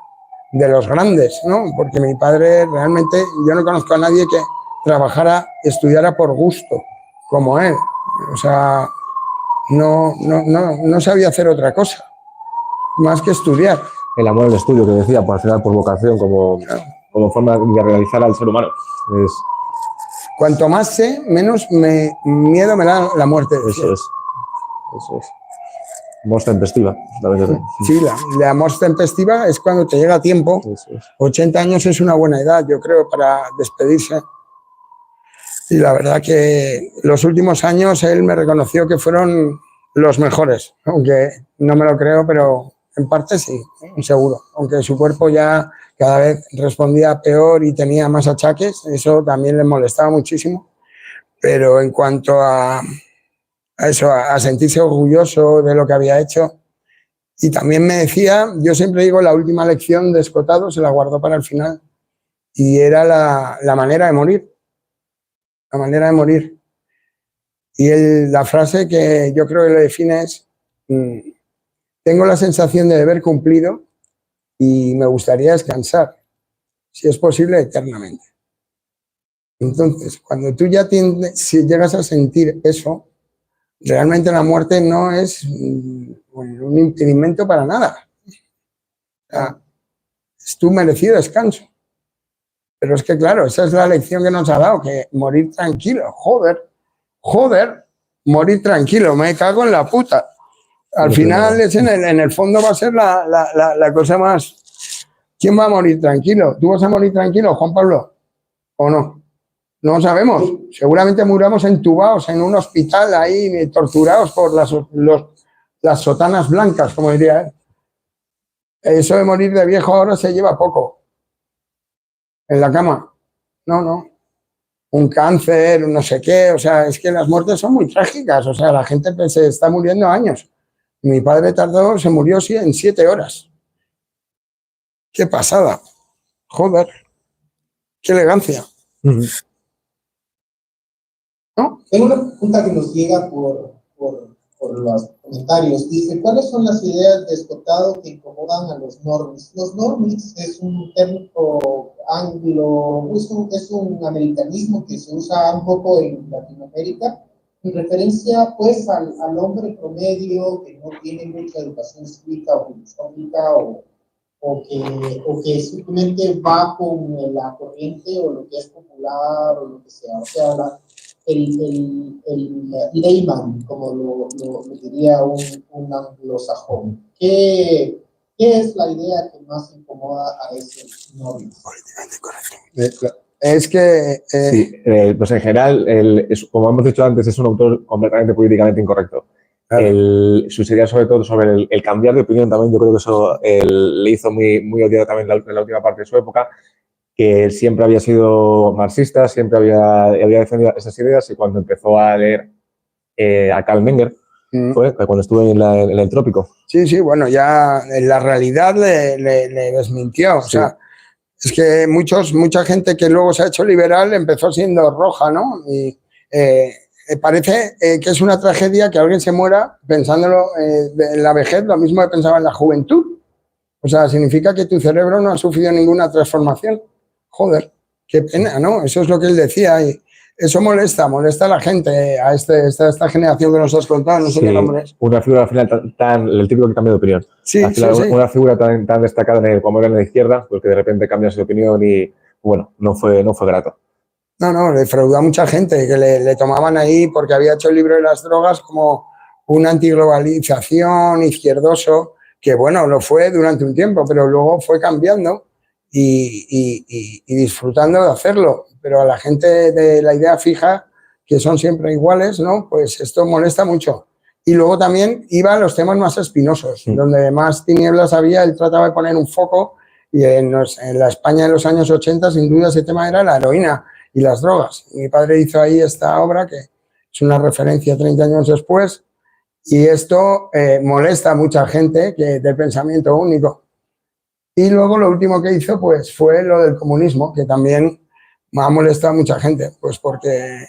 [SPEAKER 2] de los grandes, ¿no? Porque mi padre realmente, yo no conozco a nadie que trabajara, estudiara por gusto, como él. O sea, no sabía hacer otra cosa, más que estudiar.
[SPEAKER 3] El amor al estudio, que decía, pues, al final por vocación, como forma de realizar al ser humano.
[SPEAKER 2] Cuanto más sé, menos miedo me da la muerte.
[SPEAKER 3] Eso es. Voz tempestiva.
[SPEAKER 2] Sí, la voz tempestiva es cuando te llega a tiempo. 80 años es una buena edad, yo creo, para despedirse. Y la verdad que los últimos años él me reconoció que fueron los mejores, aunque no me lo creo, pero en parte sí, seguro. Aunque su cuerpo ya cada vez respondía peor y tenía más achaques, eso también le molestaba muchísimo. Pero en cuanto a eso, a sentirse orgulloso de lo que había hecho. Y también me decía, yo siempre digo, la última lección de Escotado se la guardó para el final, y era la manera de morir. La manera de morir. Y la frase que yo creo que lo define es: tengo la sensación de haber cumplido y me gustaría descansar, si es posible, eternamente. Entonces, cuando tú ya si llegas a sentir eso, realmente la muerte no es un impedimento para nada. O sea, es tu merecido descanso. Pero es que, claro, esa es la lección que nos ha dado, que morir tranquilo. Joder, morir tranquilo, me cago en la puta. Al final, en el fondo va a ser la cosa más... ¿Quién va a morir tranquilo? ¿Tú vas a morir tranquilo, Juan Pablo? ¿O no? No sabemos. Seguramente muramos entubados en un hospital ahí, torturados por las sotanas blancas, como diría él. Eso de morir de viejo ahora se lleva poco. En la cama. No. Un cáncer, un no sé qué. O sea, es que las muertes son muy trágicas. O sea, la gente se está muriendo años. Mi padre se murió en 7 horas. Qué pasada. Joder. Qué elegancia.
[SPEAKER 1] ¿No? Tengo una pregunta que nos llega por los comentarios. Dice, ¿cuáles son las ideas de Escotado que incomodan a los normies? Los normies es un término anglo, es un americanismo que se usa un poco en Latinoamérica, en referencia pues al hombre promedio que no tiene mucha educación cívica o filosófica o que simplemente va con la corriente o lo que es popular o lo que sea. O sea, el layman, como lo diría un anglosajón. ¿Qué es la idea que más incomoda a ese novio?
[SPEAKER 2] Políticamente correcto. Es que...
[SPEAKER 3] sí, pues en general, como hemos dicho antes, es un autor completamente políticamente incorrecto. Claro. Sus ideas, sobre todo, sobre el cambiar de opinión también, yo creo que eso le hizo muy odiado también en la última parte de su época, que él siempre había sido marxista, siempre había defendido esas ideas, y cuando empezó a leer a Karl Menger, fue cuando estuve en el Trópico.
[SPEAKER 2] Sí, bueno, ya en la realidad le desmintió. O sea, es que mucha gente que luego se ha hecho liberal empezó siendo roja, ¿no? Y parece que es una tragedia que alguien se muera pensándolo en la vejez, lo mismo que pensaba en la juventud. O sea, significa que tu cerebro no ha sufrido ninguna transformación. Joder, qué pena, ¿no? Eso es lo que él decía. Y eso molesta a la gente, a esta generación que nos has contado, no sé qué nombre es.
[SPEAKER 3] Una figura al final el típico que cambia de opinión.
[SPEAKER 2] Sí.
[SPEAKER 3] Una figura tan destacada como era en la izquierda, pues que de repente cambias de opinión y, bueno, no fue grato.
[SPEAKER 2] No, le defraudó a mucha gente que le tomaban ahí porque había hecho el libro de las drogas como una antiglobalización, izquierdoso, que bueno, lo fue durante un tiempo, pero luego fue cambiando y disfrutando de hacerlo. Pero a la gente de la idea fija, que son siempre iguales, ¿no? Pues esto molesta mucho. Y luego también iba a los temas más espinosos, donde más tinieblas había, él trataba de poner un foco, y en la España de los años 80, sin duda, ese tema era la heroína. y las drogas. Mi padre hizo ahí esta obra, que es una referencia 30 años después, y esto molesta a mucha gente del pensamiento único. Y luego lo último que hizo pues, fue lo del comunismo, que también ha molestado a mucha gente, pues porque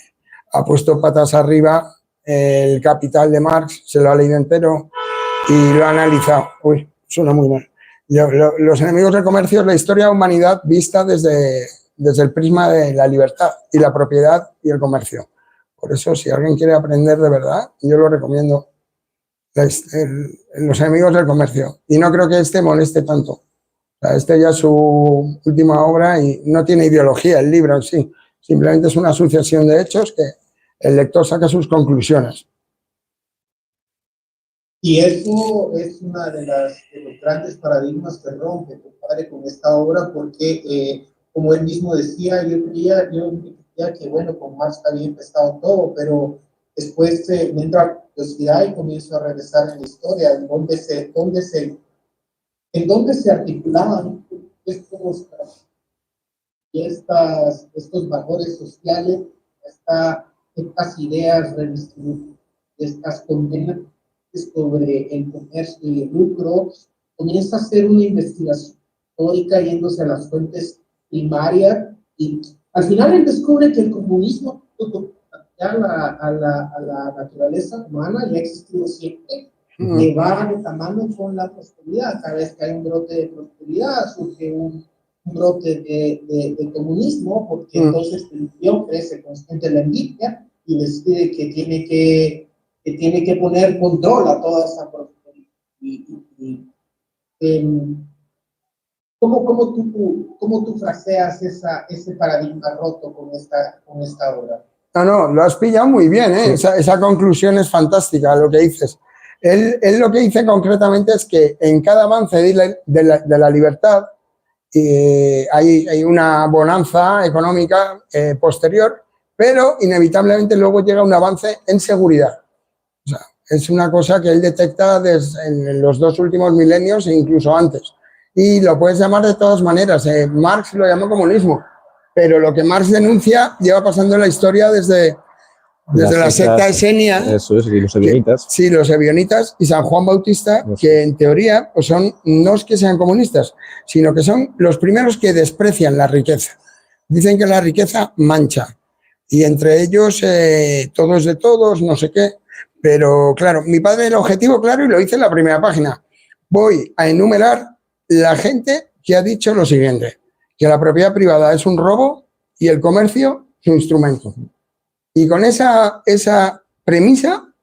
[SPEAKER 2] ha puesto patas arriba el Capital de Marx, se lo ha leído entero y lo ha analizado. Uy, suena muy mal. Los enemigos del comercio es la historia de la humanidad vista desde el prisma de la libertad y la propiedad y el comercio. Por eso, si alguien quiere aprender de verdad, yo lo recomiendo. Los enemigos del comercio. Y no creo que este moleste tanto. O sea, este ya es su última obra y no tiene ideología el libro en sí. Simplemente es una sucesión de hechos que el lector saca sus conclusiones.
[SPEAKER 1] Y eso es una de los grandes paradigmas que rompe tu padre con esta obra, porque, como él mismo decía, yo creía que, bueno, con Marx había empezado todo, pero después me entra curiosidad y comienzo a regresar en la historia, en dónde se articulaban estos valores sociales, estas ideas redistributivas, estas condenas sobre el comercio y el lucro. Comienza a hacer una investigación histórica yéndose a las fuentes primarias y al final él descubre que el comunismo a la naturaleza humana ya ha existido siempre, que va de tamaño con la prosperidad. Cada vez que hay un brote de prosperidad surge un brote de comunismo, porque entonces el Dios crece consciente de la envidia y decide que tiene que poner control a toda esa prosperidad. ¿Cómo tú fraseas ese paradigma roto con esta obra?
[SPEAKER 2] No, lo has pillado muy bien, ¿eh? Sí. Esa conclusión es fantástica, lo que dices. Él lo que dice concretamente es que en cada avance de la libertad hay una bonanza económica posterior, pero inevitablemente luego llega un avance en seguridad. O sea, es una cosa que él detecta en los 2 últimos milenios e incluso antes. Y lo puedes llamar de todas maneras. Marx lo llamó comunismo, pero lo que Marx denuncia lleva pasando en la historia desde la secta esenia.
[SPEAKER 3] Eso es, y los ebionitas.
[SPEAKER 2] Sí, los ebionitas y San Juan Bautista, que en teoría pues no es que sean comunistas, sino que son los primeros que desprecian la riqueza. Dicen que la riqueza mancha. Y entre ellos, todos de todos, no sé qué. Pero claro, mi padre el objetivo claro y lo hice en la primera página. Voy a enumerar la gente que ha dicho lo siguiente, que la propiedad privada es un robo y el comercio su instrumento. Y con esa premisa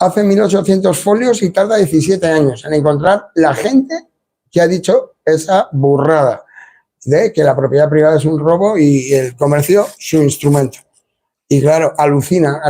[SPEAKER 2] hace 1800 folios y tarda 17 años en encontrar la gente que ha dicho esa burrada de que la propiedad privada es un robo y el comercio su instrumento. Y claro, alucina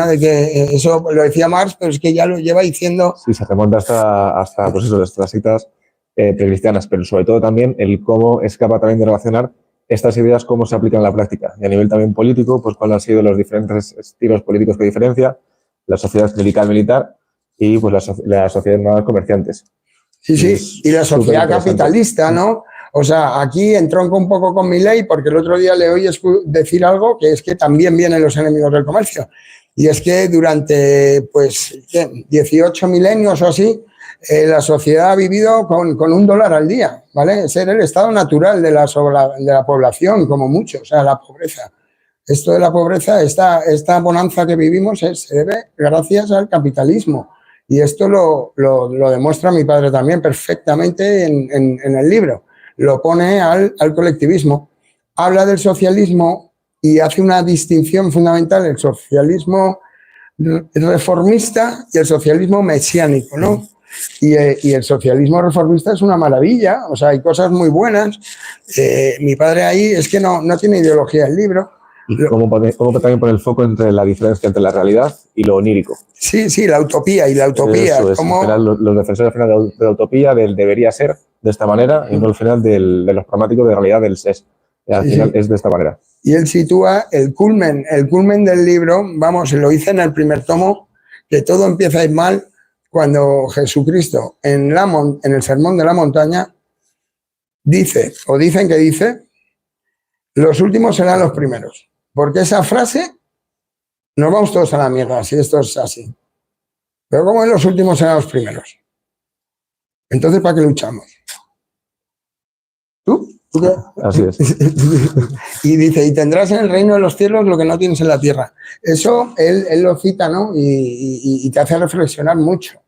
[SPEAKER 2] de que eso lo decía Marx, pero es que ya lo lleva diciendo.
[SPEAKER 3] Sí, se remonta hasta pues eso, las citas precristianas, pero sobre todo también el cómo es capaz también de relacionar estas ideas, cómo se aplican en la práctica. Y a nivel también político, pues cuáles han sido los diferentes estilos políticos que diferencia la sociedad clerical-militar y pues la sociedad más comerciantes.
[SPEAKER 2] Sí, y la sociedad capitalista, ¿no? O sea, aquí entronco un poco con mi ley porque el otro día le oí decir algo que es que también vienen los enemigos del comercio. Y es que durante, pues, 18 milenios o así, la sociedad ha vivido con $1 al día, ¿vale? Ese era el estado natural de la población, como mucho, o sea, la pobreza. Esto de la pobreza, esta bonanza que vivimos se debe gracias al capitalismo. Y esto lo demuestra mi padre también perfectamente en el libro. Lo pone al colectivismo. Habla del socialismo y hace una distinción fundamental, el socialismo reformista y el socialismo mesiánico, ¿no? Y el socialismo reformista es una maravilla, o sea, hay cosas muy buenas. Mi padre ahí es que no tiene ideología el libro.
[SPEAKER 3] ¿Y cómo también pone el foco entre la diferencia entre la realidad y lo onírico? Sí,
[SPEAKER 2] la utopía y la utopía.
[SPEAKER 3] Eso es, ¿cómo? Los defensores al final de la utopía, del debería ser de esta manera, y no al final de los pragmáticos de realidad del SES. Al final es de esta manera.
[SPEAKER 2] Y él sitúa el culmen del libro, vamos, lo hice en el primer tomo, que todo empieza a ir mal cuando Jesucristo en el Sermón de la Montaña dice, o dicen que dice, Los últimos serán los primeros. Porque esa frase, nos vamos todos a la mierda, si esto es así. Pero como en los últimos serán los primeros. Entonces, ¿para qué luchamos? ¿Tú? ¿Tú qué?
[SPEAKER 3] Así es.
[SPEAKER 2] Y dice, y tendrás en el reino de los cielos lo que no tienes en la tierra. Eso él lo cita, ¿no? Y te hace reflexionar mucho.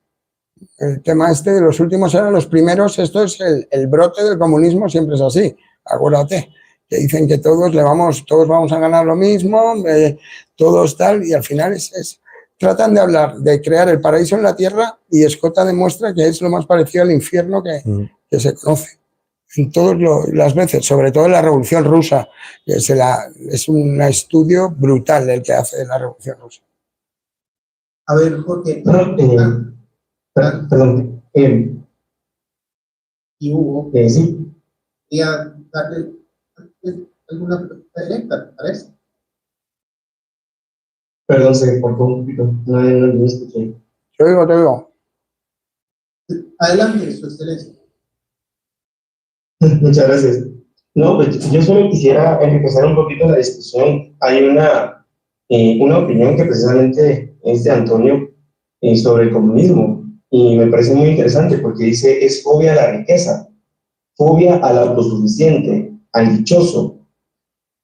[SPEAKER 2] El tema este de los últimos eran los primeros, esto es el brote del comunismo, siempre es así, acuérdate, que dicen que todos vamos a ganar lo mismo, todos tal, y al final tratan de hablar de crear el paraíso en la tierra y Escota demuestra que es lo más parecido al infierno que se conoce. En todas las veces, sobre todo en la Revolución Rusa, que es un estudio brutal el que hace de la Revolución Rusa.
[SPEAKER 1] A ver, porque...
[SPEAKER 5] Perdón.
[SPEAKER 1] Y Hugo,
[SPEAKER 5] Sí,
[SPEAKER 1] quería darle alguna pregunta directa, ¿te parece?
[SPEAKER 5] perdón, se cortó un poquito. No escuché.
[SPEAKER 2] Te digo.
[SPEAKER 1] Adelante, Su Excelencia.
[SPEAKER 5] Muchas gracias. No, pues yo solo quisiera empezar un poquito la discusión. Hay una opinión que precisamente es de Antonio sobre el comunismo y me parece muy interesante porque dice es fobia a la riqueza, fobia al autosuficiente, al dichoso.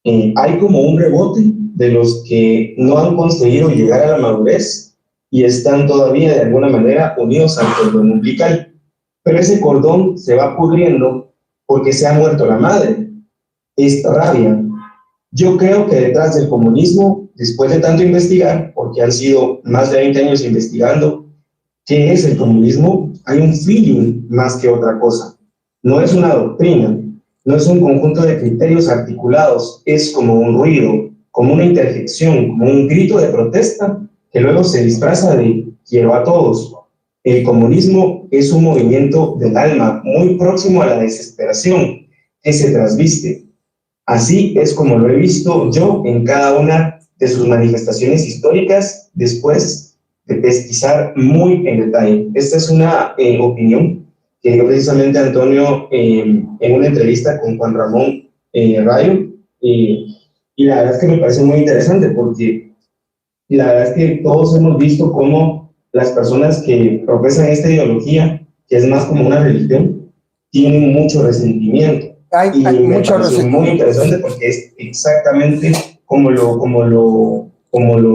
[SPEAKER 5] Hay como un rebote de los que no han conseguido llegar a la madurez y están todavía de alguna manera unidos al cordón umbilical. Pero ese cordón se va pudriendo porque se ha muerto la madre. Esta rabia. Yo creo que detrás del comunismo, después de tanto investigar, porque han sido más de 20 años investigando qué es el comunismo, hay un feeling más que otra cosa. No es una doctrina, no es un conjunto de criterios articulados, es como un ruido, como una interjección, como un grito de protesta que luego se disfraza de quiero a todos. El comunismo es un movimiento del alma muy próximo a la desesperación que se trasviste. Así es como lo he visto yo en cada una de sus manifestaciones históricas después de pesquisar muy en detalle. Esta es una opinión que dio precisamente Antonio en una entrevista con Juan Ramón Rayo y la verdad es que me parece muy interesante porque la verdad es que todos hemos visto cómo las personas que profesan esta ideología, que es más como una religión, tienen mucho resentimiento. Y me pareció muy interesante porque es exactamente como lo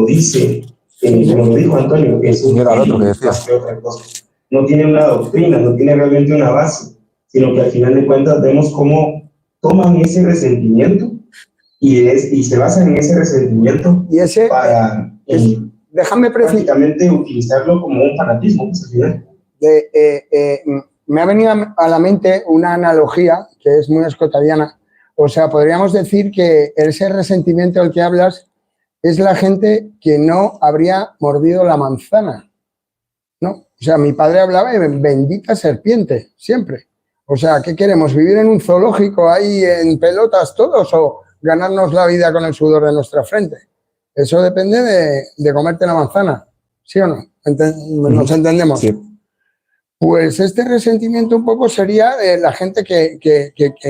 [SPEAKER 5] dice, como lo dijo Antonio, es un más que otra cosa. No tiene una doctrina, no tiene realmente una base, sino que al final de cuentas vemos cómo toman ese resentimiento y se basan en ese resentimiento
[SPEAKER 2] y ese,
[SPEAKER 5] para
[SPEAKER 2] déjame
[SPEAKER 5] prácticamente utilizarlo como un fanatismo.
[SPEAKER 2] Me ha venido a la mente una analogía que es muy escotadiana. O sea, podríamos decir que ese resentimiento del que hablas es la gente que no habría mordido la manzana, ¿no? O sea, mi padre hablaba de bendita serpiente, siempre. O sea, ¿qué queremos? ¿Vivir en un zoológico ahí en pelotas todos o ganarnos la vida con el sudor de nuestra frente? Eso depende de comerte la manzana, ¿sí o no? ¿Nos entendemos?
[SPEAKER 3] Sí.
[SPEAKER 2] Pues este resentimiento un poco sería de la gente que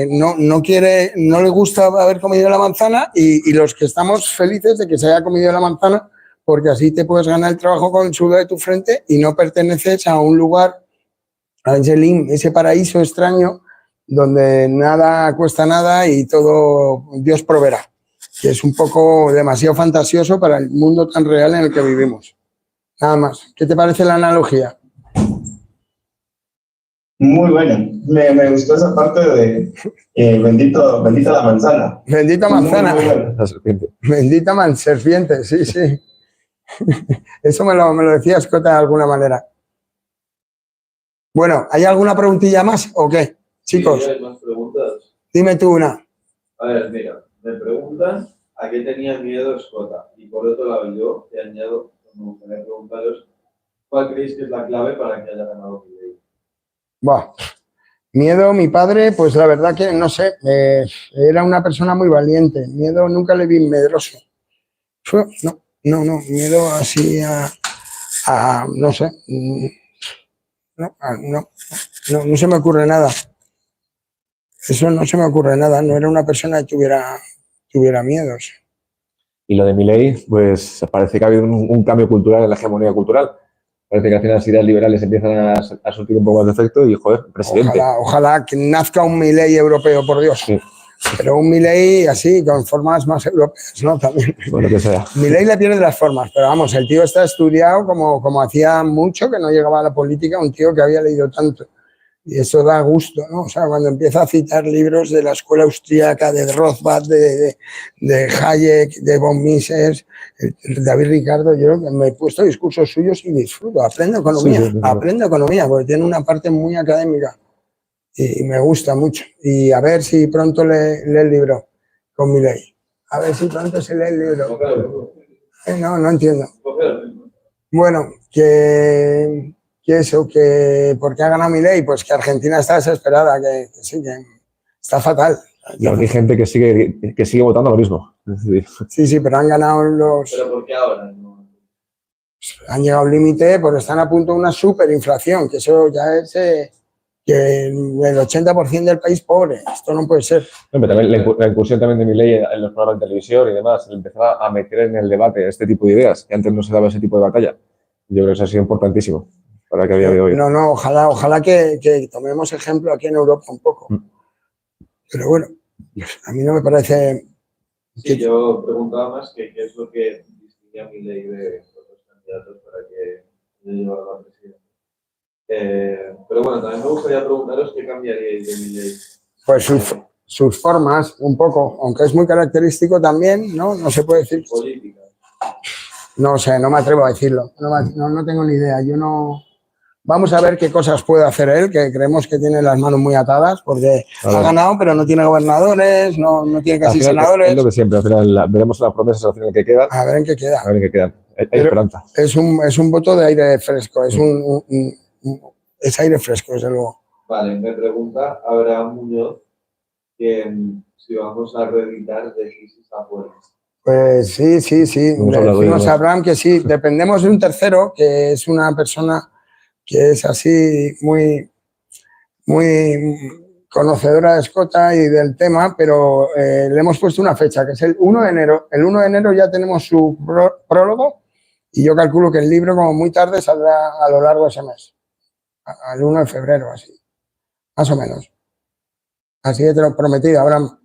[SPEAKER 2] no quiere, no le gusta haber comido la manzana y los que estamos felices de que se haya comido la manzana porque así te puedes ganar el trabajo con el sudor de tu frente y no perteneces a un lugar, a ese paraíso extraño donde nada cuesta nada y todo Dios proveerá, que es un poco demasiado fantasioso para el mundo tan real en el que vivimos. Nada más. ¿Qué te parece la analogía?
[SPEAKER 5] Muy buena. Me gustó esa parte de bendita la manzana.
[SPEAKER 2] Bendita manzana.
[SPEAKER 5] Muy buena.
[SPEAKER 3] La serpiente.
[SPEAKER 2] Bendita serpiente, sí, sí. Eso me lo decía Escota de alguna manera. Bueno, ¿hay alguna preguntilla más o qué, chicos?
[SPEAKER 4] Sí, hay más preguntas.
[SPEAKER 2] Dime tú una.
[SPEAKER 4] A ver, mira, me preguntan a qué tenía miedo Escota. Y por otro lado, yo te añado, me gustaría preguntaros, ¿cuál creéis que es la clave para que haya ganado Milei?
[SPEAKER 2] Buah. Miedo, mi padre, pues la verdad que no sé, era una persona muy valiente. Miedo nunca le vi medroso. No, miedo así a no sé. No se me ocurre nada. Eso no se me ocurre nada. No era una persona que tuviera tuviera miedos.
[SPEAKER 3] Y lo de Milei, pues parece que ha habido un cambio cultural en la hegemonía cultural. Parece que al final las ideas liberales empiezan a surtir un poco más de efecto y, joder, presidente.
[SPEAKER 2] Ojalá que nazca un Milei europeo, por Dios.
[SPEAKER 3] Sí.
[SPEAKER 2] Pero un Milei así, con formas más europeas, ¿no? También.
[SPEAKER 3] Bueno, que sea.
[SPEAKER 2] Milei le pierde las formas, pero vamos, el tío está estudiado como hacía mucho que no llegaba a la política, un tío que había leído tanto. Y eso da gusto, ¿no? O sea, cuando empieza a citar libros de la escuela austríaca, de Rothbard, de Hayek, de von Mises, David Ricardo, yo me he puesto discursos suyos y disfruto, aprendo economía, porque tiene una parte muy académica y me gusta mucho. Y a ver si pronto lee el libro con Milei. A ver si pronto se lee el libro. No entiendo. Bueno, que eso, que ¿por qué ha ganado Milei? Pues que Argentina está desesperada, que sí, que está fatal.
[SPEAKER 3] Y hay gente que sigue votando lo mismo.
[SPEAKER 2] Sí, pero han ganado los...
[SPEAKER 4] ¿Pero por qué ahora? No.
[SPEAKER 2] Han llegado al límite porque están a punto de una superinflación, que eso ya es que el 80% del país pobre. Esto no puede ser.
[SPEAKER 3] Pero también la incursión también de Milei en los programas de televisión y demás, empezaba a meter en el debate este tipo de ideas, que antes no se daba ese tipo de batalla. Yo creo que eso ha sido importantísimo para que a día de hoy.
[SPEAKER 2] No, ojalá que tomemos ejemplo aquí en Europa un poco. Pero bueno, a mí no me parece...
[SPEAKER 4] Sí, yo preguntaba más que qué es lo que distingue a Milei de otros candidatos para que llevara la presidencia. Pero bueno, también me gustaría preguntaros qué cambiaríais de Milei.
[SPEAKER 2] Pues sus formas, un poco, aunque es muy característico también, ¿no? No se puede decir.
[SPEAKER 4] Política.
[SPEAKER 2] No sé, no me atrevo a decirlo. No tengo ni idea. Yo no... Vamos a ver qué cosas puede hacer él, que creemos que tiene las manos muy atadas, porque ha ganado, pero no tiene gobernadores, no tiene casi senadores.
[SPEAKER 3] Es lo que siempre, al final veremos las promesas al final que quedan.
[SPEAKER 2] A ver en qué queda.
[SPEAKER 3] A ver en qué quedan. Hay esperanza.
[SPEAKER 2] Es un voto de aire fresco, es aire fresco, desde luego.
[SPEAKER 4] Vale, me pregunta Abraham Muñoz que si vamos a reeditar de Crisis a Puerto.
[SPEAKER 2] Pues sí. Le decimos a Abraham que sí. Dependemos de un tercero, que es una persona que es así muy conocedora de Escota y del tema, pero le hemos puesto una fecha, que es el 1 de enero. El 1 de enero ya tenemos su prólogo y yo calculo que el libro, como muy tarde, saldrá a lo largo de ese mes. Al 1 de febrero, así. Más o menos. Así que te lo he prometido, Abraham.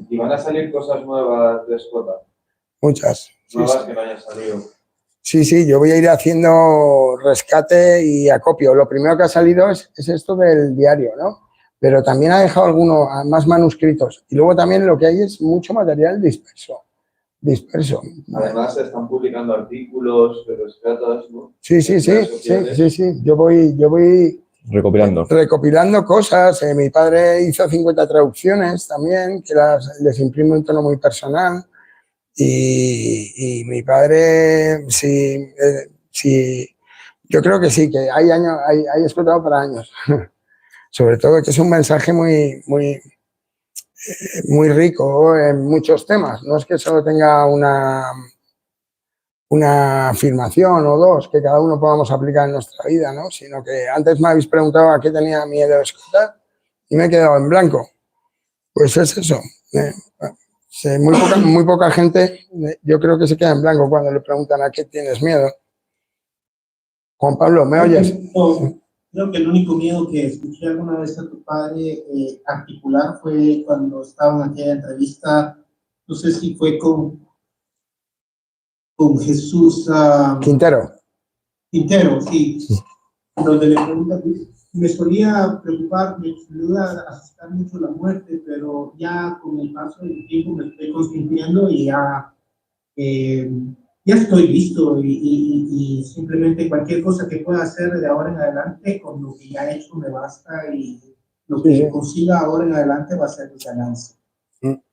[SPEAKER 4] ¿Y van a salir cosas nuevas de Escota?
[SPEAKER 2] Muchas.
[SPEAKER 4] Nuevas que no hayan salido.
[SPEAKER 2] Sí, yo voy a ir haciendo rescate y acopio. Lo primero que ha salido es esto del diario, ¿no? Pero también ha dejado algunos más manuscritos. Y luego también lo que hay es mucho material disperso.
[SPEAKER 4] Además se están publicando artículos, rescatas, ¿no?
[SPEAKER 2] Sí. Yo voy recopilando cosas. Mi padre hizo 50 traducciones también, que les imprime un tono muy personal. Y mi padre, sí, yo creo que sí, que hay explotado para años. Sobre todo que es un mensaje muy rico en muchos temas. No es que solo tenga una afirmación o dos que cada uno podamos aplicar en nuestra vida, ¿no? Sino que antes me habéis preguntado a qué tenía miedo de Escota y me he quedado en blanco. Pues es eso. Muy poca gente, yo creo que se queda en blanco cuando le preguntan a qué tienes miedo. Juan Pablo, ¿me oyes?
[SPEAKER 1] No, creo que el único miedo que escuché alguna vez a tu padre articular fue cuando estaba en aquella entrevista, no sé si fue con Jesús
[SPEAKER 2] Quintero,
[SPEAKER 1] sí, donde le preguntan, me solía preocupar, me solía asustar mucho la muerte, pero ya con el paso del tiempo me estoy consintiendo y ya estoy listo y simplemente cualquier cosa que pueda hacer de ahora en adelante, con lo que ya he hecho me basta y lo que consiga ahora en adelante va a ser mi ganancia.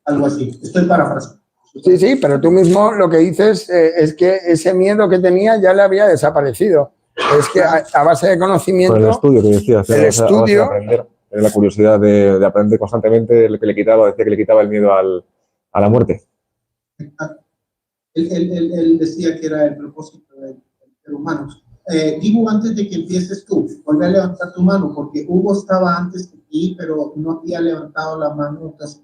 [SPEAKER 1] Algo así, estoy parafraseando.
[SPEAKER 2] Sí, pero tú mismo lo que dices es que ese miedo que tenía ya le había desaparecido. Es que a base de conocimiento...
[SPEAKER 3] Con el estudio que decías,
[SPEAKER 2] el estudio...
[SPEAKER 3] aprender, la curiosidad de aprender constantemente, lo que decía que le quitaba el miedo a la muerte.
[SPEAKER 1] Él decía que era el propósito del ser humano. Digo, antes de que empieces tú, vuelve a levantar tu mano, porque Hugo estaba antes que ti, pero no había levantado la mano. Entonces,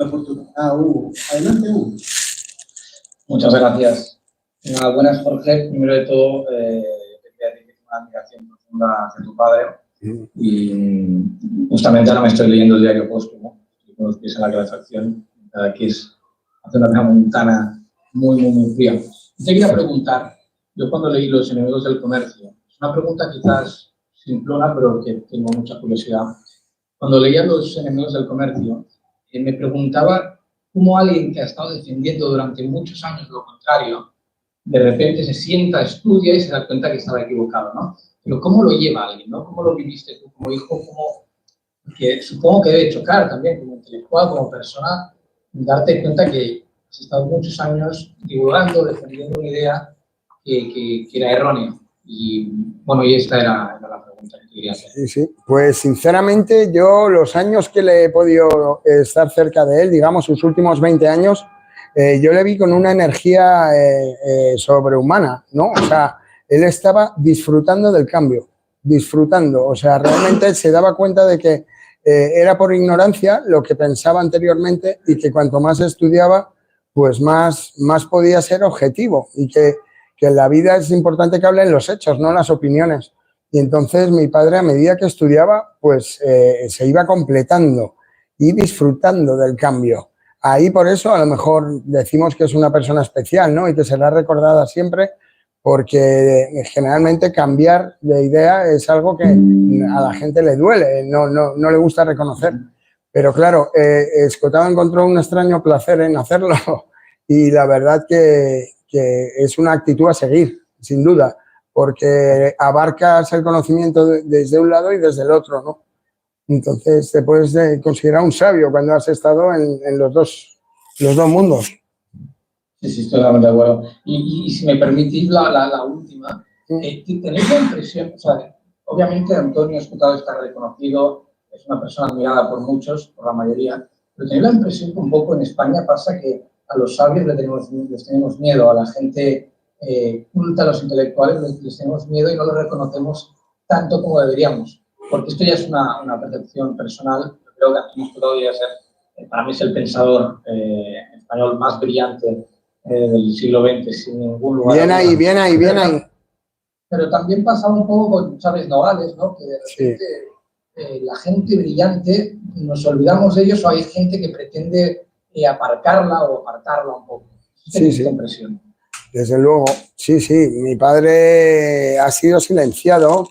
[SPEAKER 1] la oportunidad. Hugo. Adelante, Hugo.
[SPEAKER 6] Muchas gracias. Buenas, Jorge. Primero de todo, te quería decir que tengo una admiración profunda hacia tu padre. Y justamente ahora me estoy leyendo el diario póstumo, con los pies en la calefacción. Aquí hace una tramontana muy fría. Te quería preguntar, yo cuando leí Los enemigos del comercio, es una pregunta quizás simplona, pero que tengo mucha curiosidad. Cuando leía Los enemigos del comercio, me preguntaba cómo alguien que ha estado defendiendo durante muchos años lo contrario, de repente se sienta, estudia y se da cuenta que estaba equivocado, ¿no? Pero ¿cómo lo lleva alguien, no? ¿Cómo lo viviste tú como hijo? Que supongo que debe chocar también como intelectual, como persona, darte cuenta que has estado muchos años divulgando, defendiendo una idea que era errónea. Y bueno, y esta era la pregunta que quería hacer.
[SPEAKER 2] Sí, sí. Pues sinceramente yo los años que le he podido estar cerca de él, digamos sus últimos 20 años, yo le vi con una energía sobrehumana, ¿no? O sea, él estaba disfrutando del cambio, disfrutando, o sea, realmente se daba cuenta de que era por ignorancia lo que pensaba anteriormente y que cuanto más estudiaba, pues más podía ser objetivo y que en la vida es importante que hablen los hechos, no las opiniones. Y entonces mi padre, a medida que estudiaba, pues se iba completando y disfrutando del cambio. Ahí por eso a lo mejor decimos que es una persona especial, ¿no? Y que será recordada siempre porque generalmente cambiar de idea es algo que a la gente le duele, no le gusta reconocer. Pero claro, Escotado encontró un extraño placer en hacerlo y la verdad que es una actitud a seguir, sin duda, porque abarcas el conocimiento desde un lado y desde el otro, ¿no? Entonces te puedes considerar un sabio cuando has estado en los dos mundos.
[SPEAKER 6] Sí, estoy totalmente de acuerdo. Y si me permitís la última, ¿tenéis la impresión, o sea, obviamente Antonio Escotado está reconocido, es una persona admirada por muchos, por la mayoría, pero tenéis la impresión que un poco en España pasa que a los sabios les tenemos miedo, a la gente culta, a los intelectuales les tenemos miedo y no los reconocemos tanto como deberíamos? Porque esto ya es una percepción personal. Yo creo que Antonio Escotado debería ser, para mí es el pensador español más brillante del siglo XX, sin ningún lugar.
[SPEAKER 2] Bien ahí.
[SPEAKER 6] Pero también pasaba un poco con Chávez Nogales, ¿no? Que de repente la gente brillante, nos olvidamos de ellos o hay gente que pretende aparcarla o apartarla un poco.
[SPEAKER 2] Sí.
[SPEAKER 6] Impresión.
[SPEAKER 2] Desde luego, sí. Mi padre ha sido silenciado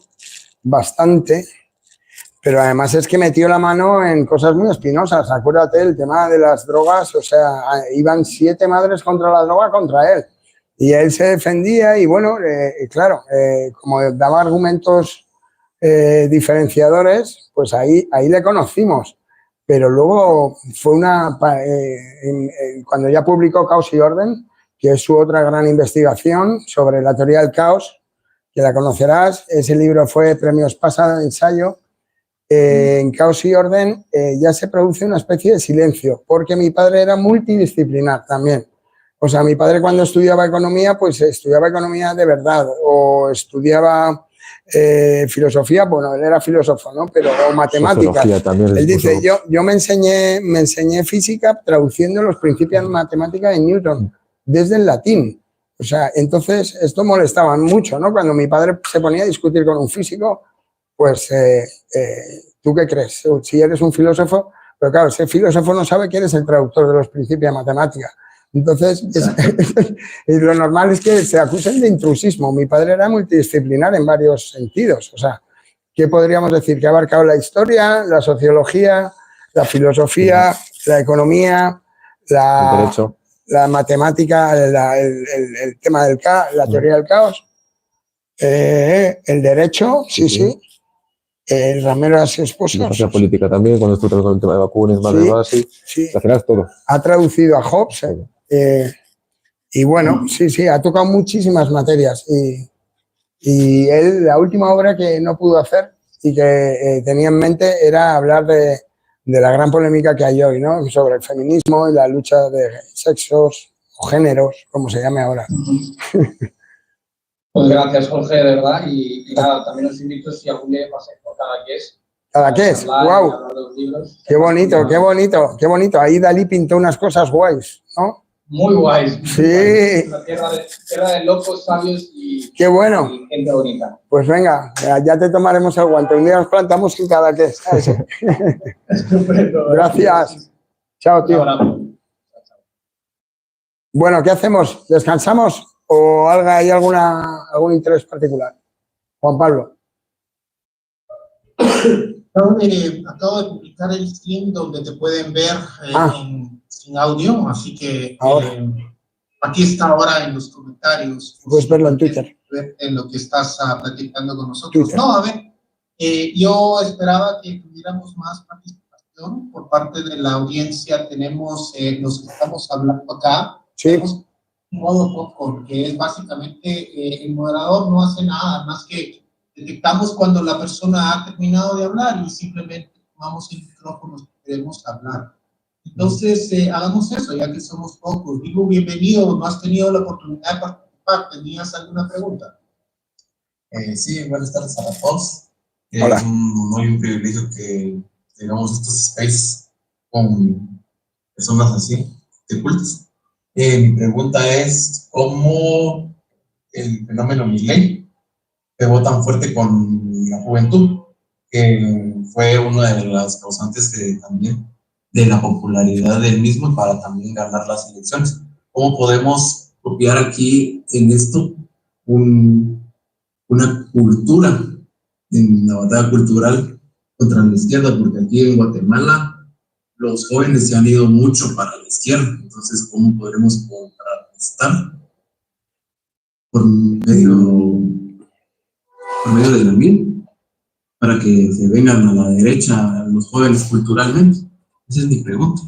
[SPEAKER 2] bastante, pero además es que metió la mano en cosas muy espinosas. Acuérdate, el tema de las drogas, o sea, iban 7 madres contra la droga contra él. Y él se defendía y bueno, claro, como daba argumentos diferenciadores, pues ahí le conocimos. Pero luego fue cuando ya publicó Caos y Orden, que es su otra gran investigación sobre la teoría del caos, que la conocerás. Ese libro fue Premio Espasa de ensayo. En Caos y Orden ya se produce una especie de silencio, porque mi padre era multidisciplinar también. O sea, mi padre cuando estudiaba economía, pues estudiaba economía de verdad, o estudiaba filosofía, bueno, él era filósofo, ¿no? Pero o matemáticas. Él dice, yo me enseñé física traduciendo los principios de matemática de Newton, desde el latín. O sea, entonces esto molestaba mucho, ¿no? Cuando mi padre se ponía a discutir con un físico, pues, ¿tú qué crees? Si eres un filósofo, pero claro, ese filósofo no sabe quién es el traductor de los principios de matemática. Entonces, lo normal es que se acusen de intrusismo. Mi padre era multidisciplinar en varios sentidos. O sea, ¿qué podríamos decir? Que ha abarcado la historia, la sociología, la filosofía, la economía, la matemática, el tema del caos, la teoría del caos, el derecho, sí. El ramero de las esposas.
[SPEAKER 3] La política también, cuando estuvo tratando el tema de vacunas, más de base.
[SPEAKER 2] Sí.
[SPEAKER 3] Al final es todo.
[SPEAKER 2] Ha traducido a Hobbes. Y bueno, sí, ha tocado muchísimas materias. Y él, la última obra que no pudo hacer y que tenía en mente era hablar de la gran polémica que hay hoy, ¿no? Sobre el feminismo y la lucha de sexos o géneros, como se llame ahora.
[SPEAKER 6] Pues gracias, Jorge, de verdad. Y nada, también os invito, si algún día pasáis por Cadaqués,
[SPEAKER 2] Cadaqués, wow. Qué bonito, qué bonito, qué bonito. Ahí Dalí pintó unas cosas guays, ¿no?
[SPEAKER 6] Muy guays.
[SPEAKER 2] Sí.
[SPEAKER 6] Una tierra de locos, sabios y,
[SPEAKER 2] Qué bueno.
[SPEAKER 6] y gente bonita.
[SPEAKER 2] Pues venga, ya te tomaremos el guante. Un día nos plantamos en Cadaqués. Gracias. Chao, tío. Bueno, ¿qué hacemos? ¿Descansamos o hay algún interés particular? Juan Pablo.
[SPEAKER 1] Acabo de publicar el stream donde te pueden ver en audio, así que aquí está ahora en los comentarios.
[SPEAKER 2] Puedes verlo en Twitter.
[SPEAKER 1] En lo que estás platicando con nosotros.
[SPEAKER 2] Twitter.
[SPEAKER 1] No, a ver, yo esperaba que tuviéramos más participación por parte de la audiencia. Tenemos los que estamos hablando acá.
[SPEAKER 2] Sí.
[SPEAKER 1] Tenemos un modo popcorn, que es básicamente el moderador no hace nada más que detectamos cuando la persona ha terminado de hablar y simplemente tomamos el micrófono si queremos hablar. Entonces, hagamos eso, ya que somos pocos. Digo, bienvenido, no has tenido la oportunidad de participar. ¿Tenías alguna pregunta?
[SPEAKER 7] Sí, buenas tardes a todos.
[SPEAKER 2] Hola.
[SPEAKER 7] Es un honor y un privilegio que tengamos estos spaces con personas así, de cultos. Mi pregunta es, ¿cómo el fenómeno Milei pegó tan fuerte con la juventud, que fue una de las causantes también de la popularidad del mismo para también ganar las elecciones? ¿Cómo podemos copiar aquí en esto una cultura, en la batalla cultural contra la izquierda? Porque aquí en Guatemala los jóvenes se han ido mucho para la izquierda, entonces ¿cómo podremos contrarrestar por medio de la MIR para que se vengan a la derecha los jóvenes culturalmente? Esa es mi pregunta.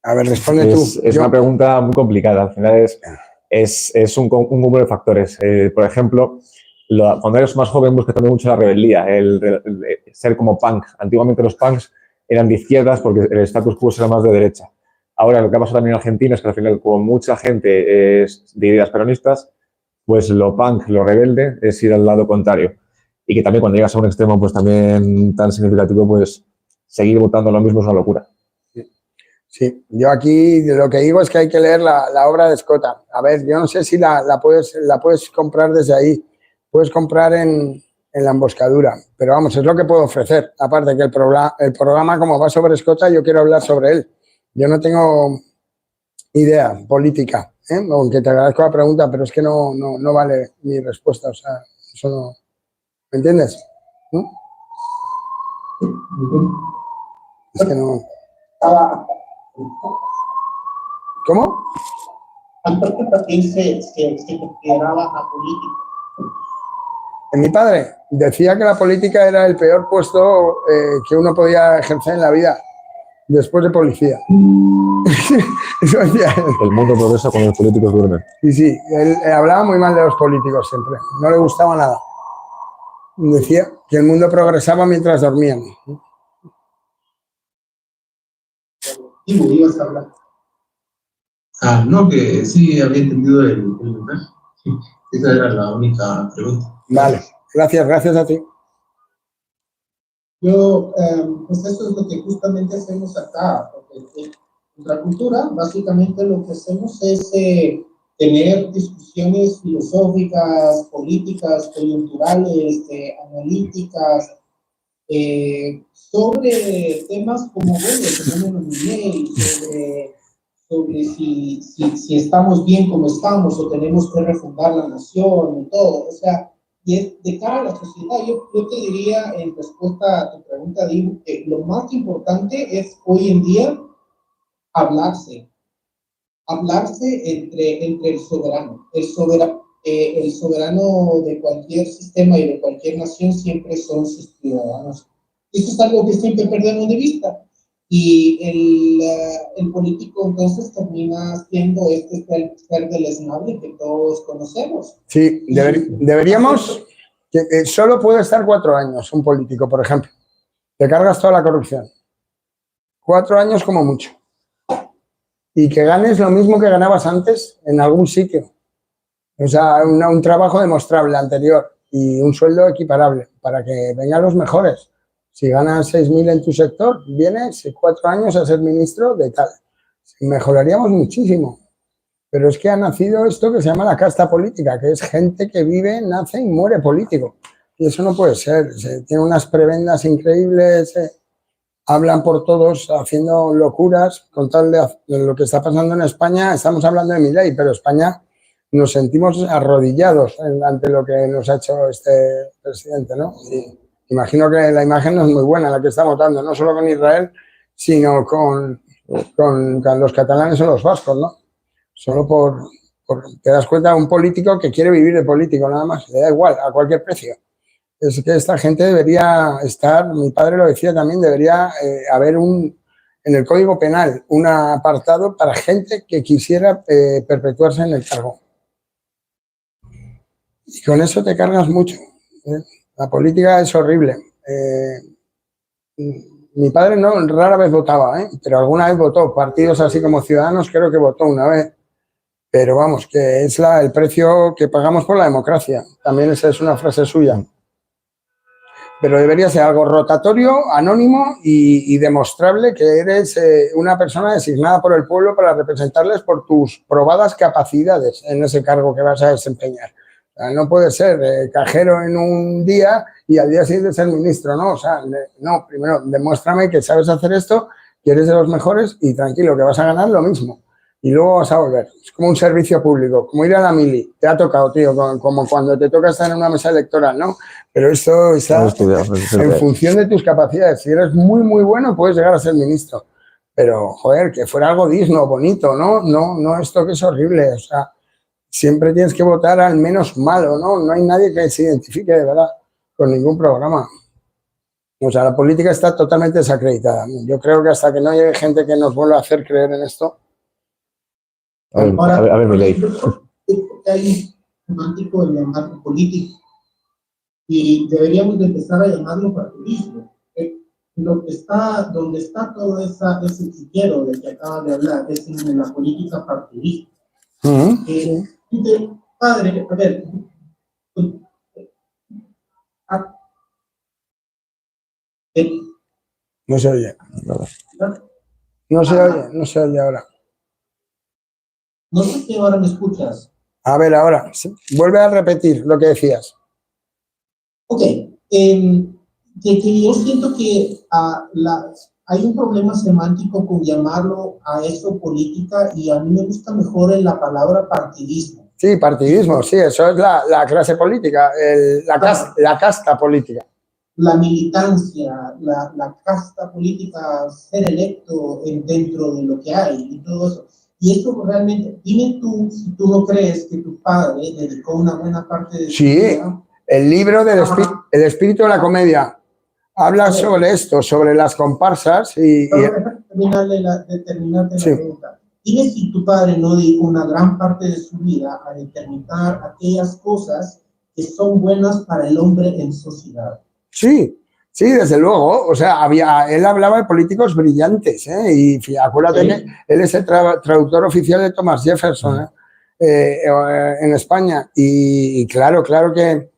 [SPEAKER 2] A ver, responde tú.
[SPEAKER 3] Es una pregunta muy complicada. Al final es un cúmulo de factores. Por ejemplo, cuando eres más joven buscas también mucho la rebeldía, el ser como punk. Antiguamente los punks eran de izquierdas porque el status quo era más de derecha. Ahora lo que ha pasado también en Argentina es que al final, como mucha gente es de ideas peronistas, pues lo punk, lo rebelde, es ir al lado contrario. Y que también cuando llegas a un extremo pues también tan significativo, pues seguir votando lo mismo es una locura.
[SPEAKER 2] Sí, yo aquí lo que digo es que hay que leer la obra de Escota. A ver, yo no sé si la puedes comprar desde ahí. Puedes comprar en la emboscadura. Pero vamos, es lo que puedo ofrecer. Aparte que el programa, como va sobre Escota, yo quiero hablar sobre él. Yo no tengo idea política, aunque te agradezco la pregunta, pero es que no vale mi respuesta. O sea, eso no... ¿Me entiendes? ¿No? Es que no... ¿Cómo?
[SPEAKER 1] ¿Quién se consideraba apolítico?
[SPEAKER 2] Mi padre decía que la política era el peor puesto que uno podía ejercer en la vida, después de policía. Eso decía él.
[SPEAKER 3] El mundo progresa cuando los políticos duermen.
[SPEAKER 2] Y sí, él hablaba muy mal de los políticos siempre, no le gustaba nada. Decía que el mundo progresaba mientras dormían.
[SPEAKER 1] Y me ibas a hablar.
[SPEAKER 7] No, que sí había entendido el mensaje. Esa era la única pregunta.
[SPEAKER 2] Vale, gracias a ti.
[SPEAKER 1] Yo, pues eso es lo que justamente hacemos acá, porque en nuestra cultura, básicamente lo que hacemos es tener discusiones filosóficas, políticas, coyunturales, analíticas, sobre temas como, bueno, el fenómeno Milei, sobre si estamos bien como estamos o tenemos que refundar la nación y todo, o sea, y es de cara a la sociedad. Yo te diría, en respuesta a tu pregunta, digo que lo más importante es hoy en día hablarse entre el soberano. El soberano de cualquier sistema y de cualquier nación siempre son sus ciudadanos. Eso es algo que siempre perdemos de vista. Y el político entonces termina siendo ser deleznable que todos conocemos.
[SPEAKER 2] Sí, deberíamos... solo puede estar 4 años un político, por ejemplo. Te cargas toda la corrupción. 4 años como mucho. Y que ganes lo mismo que ganabas antes en algún sitio. O sea, un trabajo demostrable anterior y un sueldo equiparable para que vengan los mejores. O Si ganas 6.000 en tu sector, vienes 4 años a ser ministro de tal. Mejoraríamos muchísimo. Pero es que ha nacido esto que se llama la casta política, que es gente que vive, nace y muere político. Y eso no puede ser. Tiene unas prebendas increíbles, hablan por todos haciendo locuras. Con tal de lo que está pasando en España, estamos hablando de Milei, pero España nos sentimos arrodillados ante lo que nos ha hecho este presidente, ¿no? Sí. Imagino que la imagen no es muy buena la que está votando, no solo con Israel, sino con los catalanes o los vascos, ¿no? Solo te das cuenta de un político que quiere vivir de político, nada más, le da igual, a cualquier precio. Es que esta gente debería estar, mi padre lo decía también, debería haber en el Código Penal un apartado para gente que quisiera perpetuarse en el cargo. Y con eso te cargas mucho. La política es horrible. Mi padre rara vez votaba, pero alguna vez votó. Partidos así como Ciudadanos creo que votó una vez. Pero vamos, que es el precio que pagamos por la democracia. También esa es una frase suya. Pero debería ser algo rotatorio, anónimo y demostrable que eres una persona designada por el pueblo para representarles por tus probadas capacidades en ese cargo que vas a desempeñar. O sea, no puede ser cajero en un día y al día siguiente ser ministro, ¿no? O sea, no, primero demuéstrame que sabes hacer esto, que eres de los mejores y tranquilo, que vas a ganar lo mismo. Y luego vas a volver. Es como un servicio público, como ir a la mili. Te ha tocado, tío, como cuando te toca estar en una mesa electoral, ¿no? Pero esto está en función de tus capacidades. Si eres muy, muy bueno, puedes llegar a ser ministro. Pero, joder, que fuera algo digno, bonito, ¿no? No esto que es horrible. O sea, siempre tienes que votar al menos malo, ¿no? No hay nadie que se identifique de verdad con ningún programa. O sea, la política está totalmente desacreditada. Yo creo que hasta que no llegue gente que nos vuelva a hacer creer en esto.
[SPEAKER 3] A ver, Milei.
[SPEAKER 1] Hay un semántico de llamarlo político y deberíamos de empezar a llamarlo partidismo. Donde está todo ese chiquero del que acabas de hablar, es en la política partidista. Padre, a ver,
[SPEAKER 2] no se oye. No se oye ahora.
[SPEAKER 1] No sé si ahora me escuchas.
[SPEAKER 2] A ver, ahora, vuelve a repetir lo que decías.
[SPEAKER 1] Ok, que yo siento que hay un problema semántico con llamarlo a eso política y a mí me gusta mejor en la palabra partidismo.
[SPEAKER 2] Sí, partidismo, sí, eso es la clase política, la casta política.
[SPEAKER 1] La militancia, la casta política, ser electo dentro de lo que hay y todo eso. Y esto realmente, dime tú si tú no crees que tu padre dedicó una buena parte de su vida.
[SPEAKER 2] El libro El espíritu de la comedia habla sobre esto, sobre las comparsas y
[SPEAKER 1] terminarte la pregunta. Dime si tu padre no dedicó una gran parte de su vida a determinar aquellas cosas que son buenas para el hombre en sociedad.
[SPEAKER 2] Sí, desde luego. O sea, él hablaba de políticos brillantes, y acuérdate que él es el traductor oficial de Thomas Jefferson en España. Y claro que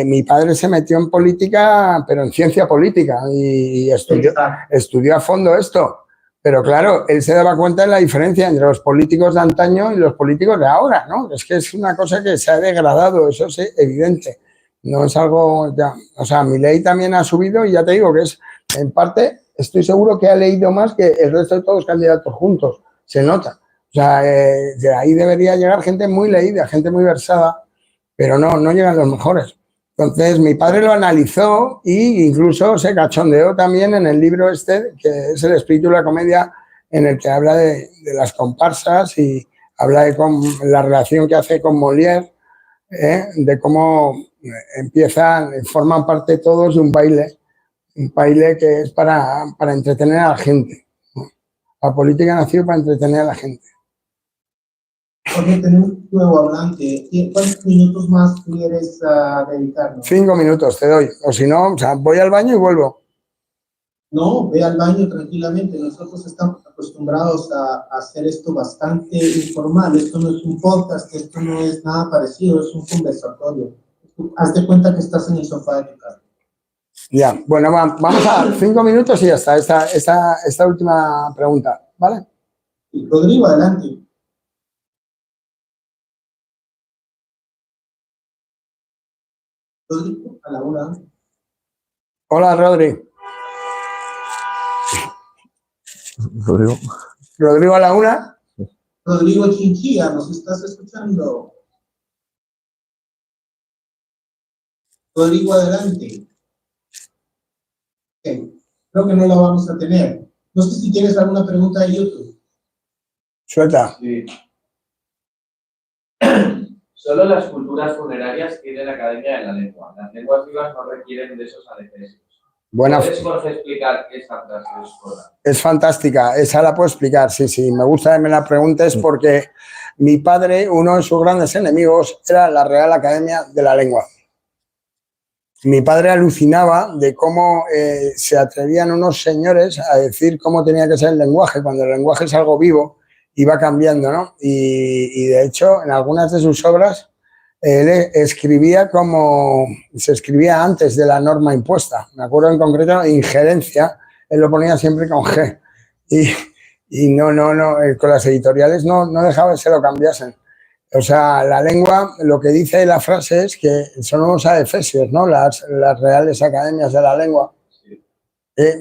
[SPEAKER 2] mi padre se metió en política, pero en ciencia política, y estudió a fondo esto. Pero claro, él se daba cuenta de la diferencia entre los políticos de antaño y los políticos de ahora, ¿no? Es que es una cosa que se ha degradado, eso es evidente. No es algo ya. O sea, Milei también ha subido y ya te digo que es, en parte, estoy seguro que ha leído más que el resto de todos los candidatos juntos. Se nota. O sea, de ahí debería llegar gente muy leída, gente muy versada, pero no llegan los mejores. Entonces, mi padre lo analizó e incluso se cachondeó también en el libro este, que es El espíritu de la comedia, en el que habla de las comparsas y habla de la relación que hace con Molière, de cómo forman parte todos de un baile que es para entretener a la gente. La política nació para entretener a la gente.
[SPEAKER 1] Porque tenemos un nuevo hablante. ¿Cuántos minutos más quieres dedicarnos?
[SPEAKER 2] 5 minutos te doy, o si no, voy al baño y vuelvo.
[SPEAKER 1] No, ve al baño tranquilamente. Nosotros estamos acostumbrados a hacer esto bastante informal. Esto no es un podcast, esto no es nada parecido, es un conversatorio. Hazte cuenta que estás en el sofá de tu casa.
[SPEAKER 2] Ya, bueno, vamos a 5 minutos y ya está, esta última pregunta, ¿vale?
[SPEAKER 1] Rodrigo, adelante. Rodrigo, a la una.
[SPEAKER 2] Hola, Rodri.
[SPEAKER 3] Rodrigo.
[SPEAKER 2] Rodrigo a la una.
[SPEAKER 1] Rodrigo Chinchilla, ¿nos estás escuchando? Rodrigo, adelante. Okay. Creo que no la vamos a tener. No sé si tienes alguna pregunta de YouTube.
[SPEAKER 2] Suelta.
[SPEAKER 4] Sí. Solo las culturas funerarias tienen Academia de la Lengua. Las lenguas vivas no requieren de esos adefesios.
[SPEAKER 2] Buena.
[SPEAKER 4] ¿Puedes, Jorge, explicar esta frase de Escoda?
[SPEAKER 2] Es fantástica, esa la puedo explicar, sí. Me gusta que me la preguntes porque mi padre, uno de sus grandes enemigos, era la Real Academia de la Lengua. Mi padre alucinaba de cómo se atrevían unos señores a decir cómo tenía que ser el lenguaje, cuando el lenguaje es algo vivo y va cambiando, ¿no? Y de hecho, en algunas de sus obras, él escribía como se escribía antes de la norma impuesta. Me acuerdo en concreto, injerencia, él lo ponía siempre con G. Y no, con las editoriales no dejaba que se lo cambiasen. O sea, la lengua, lo que dice la frase es que son unos adefesios, ¿no? Las reales academias de la lengua.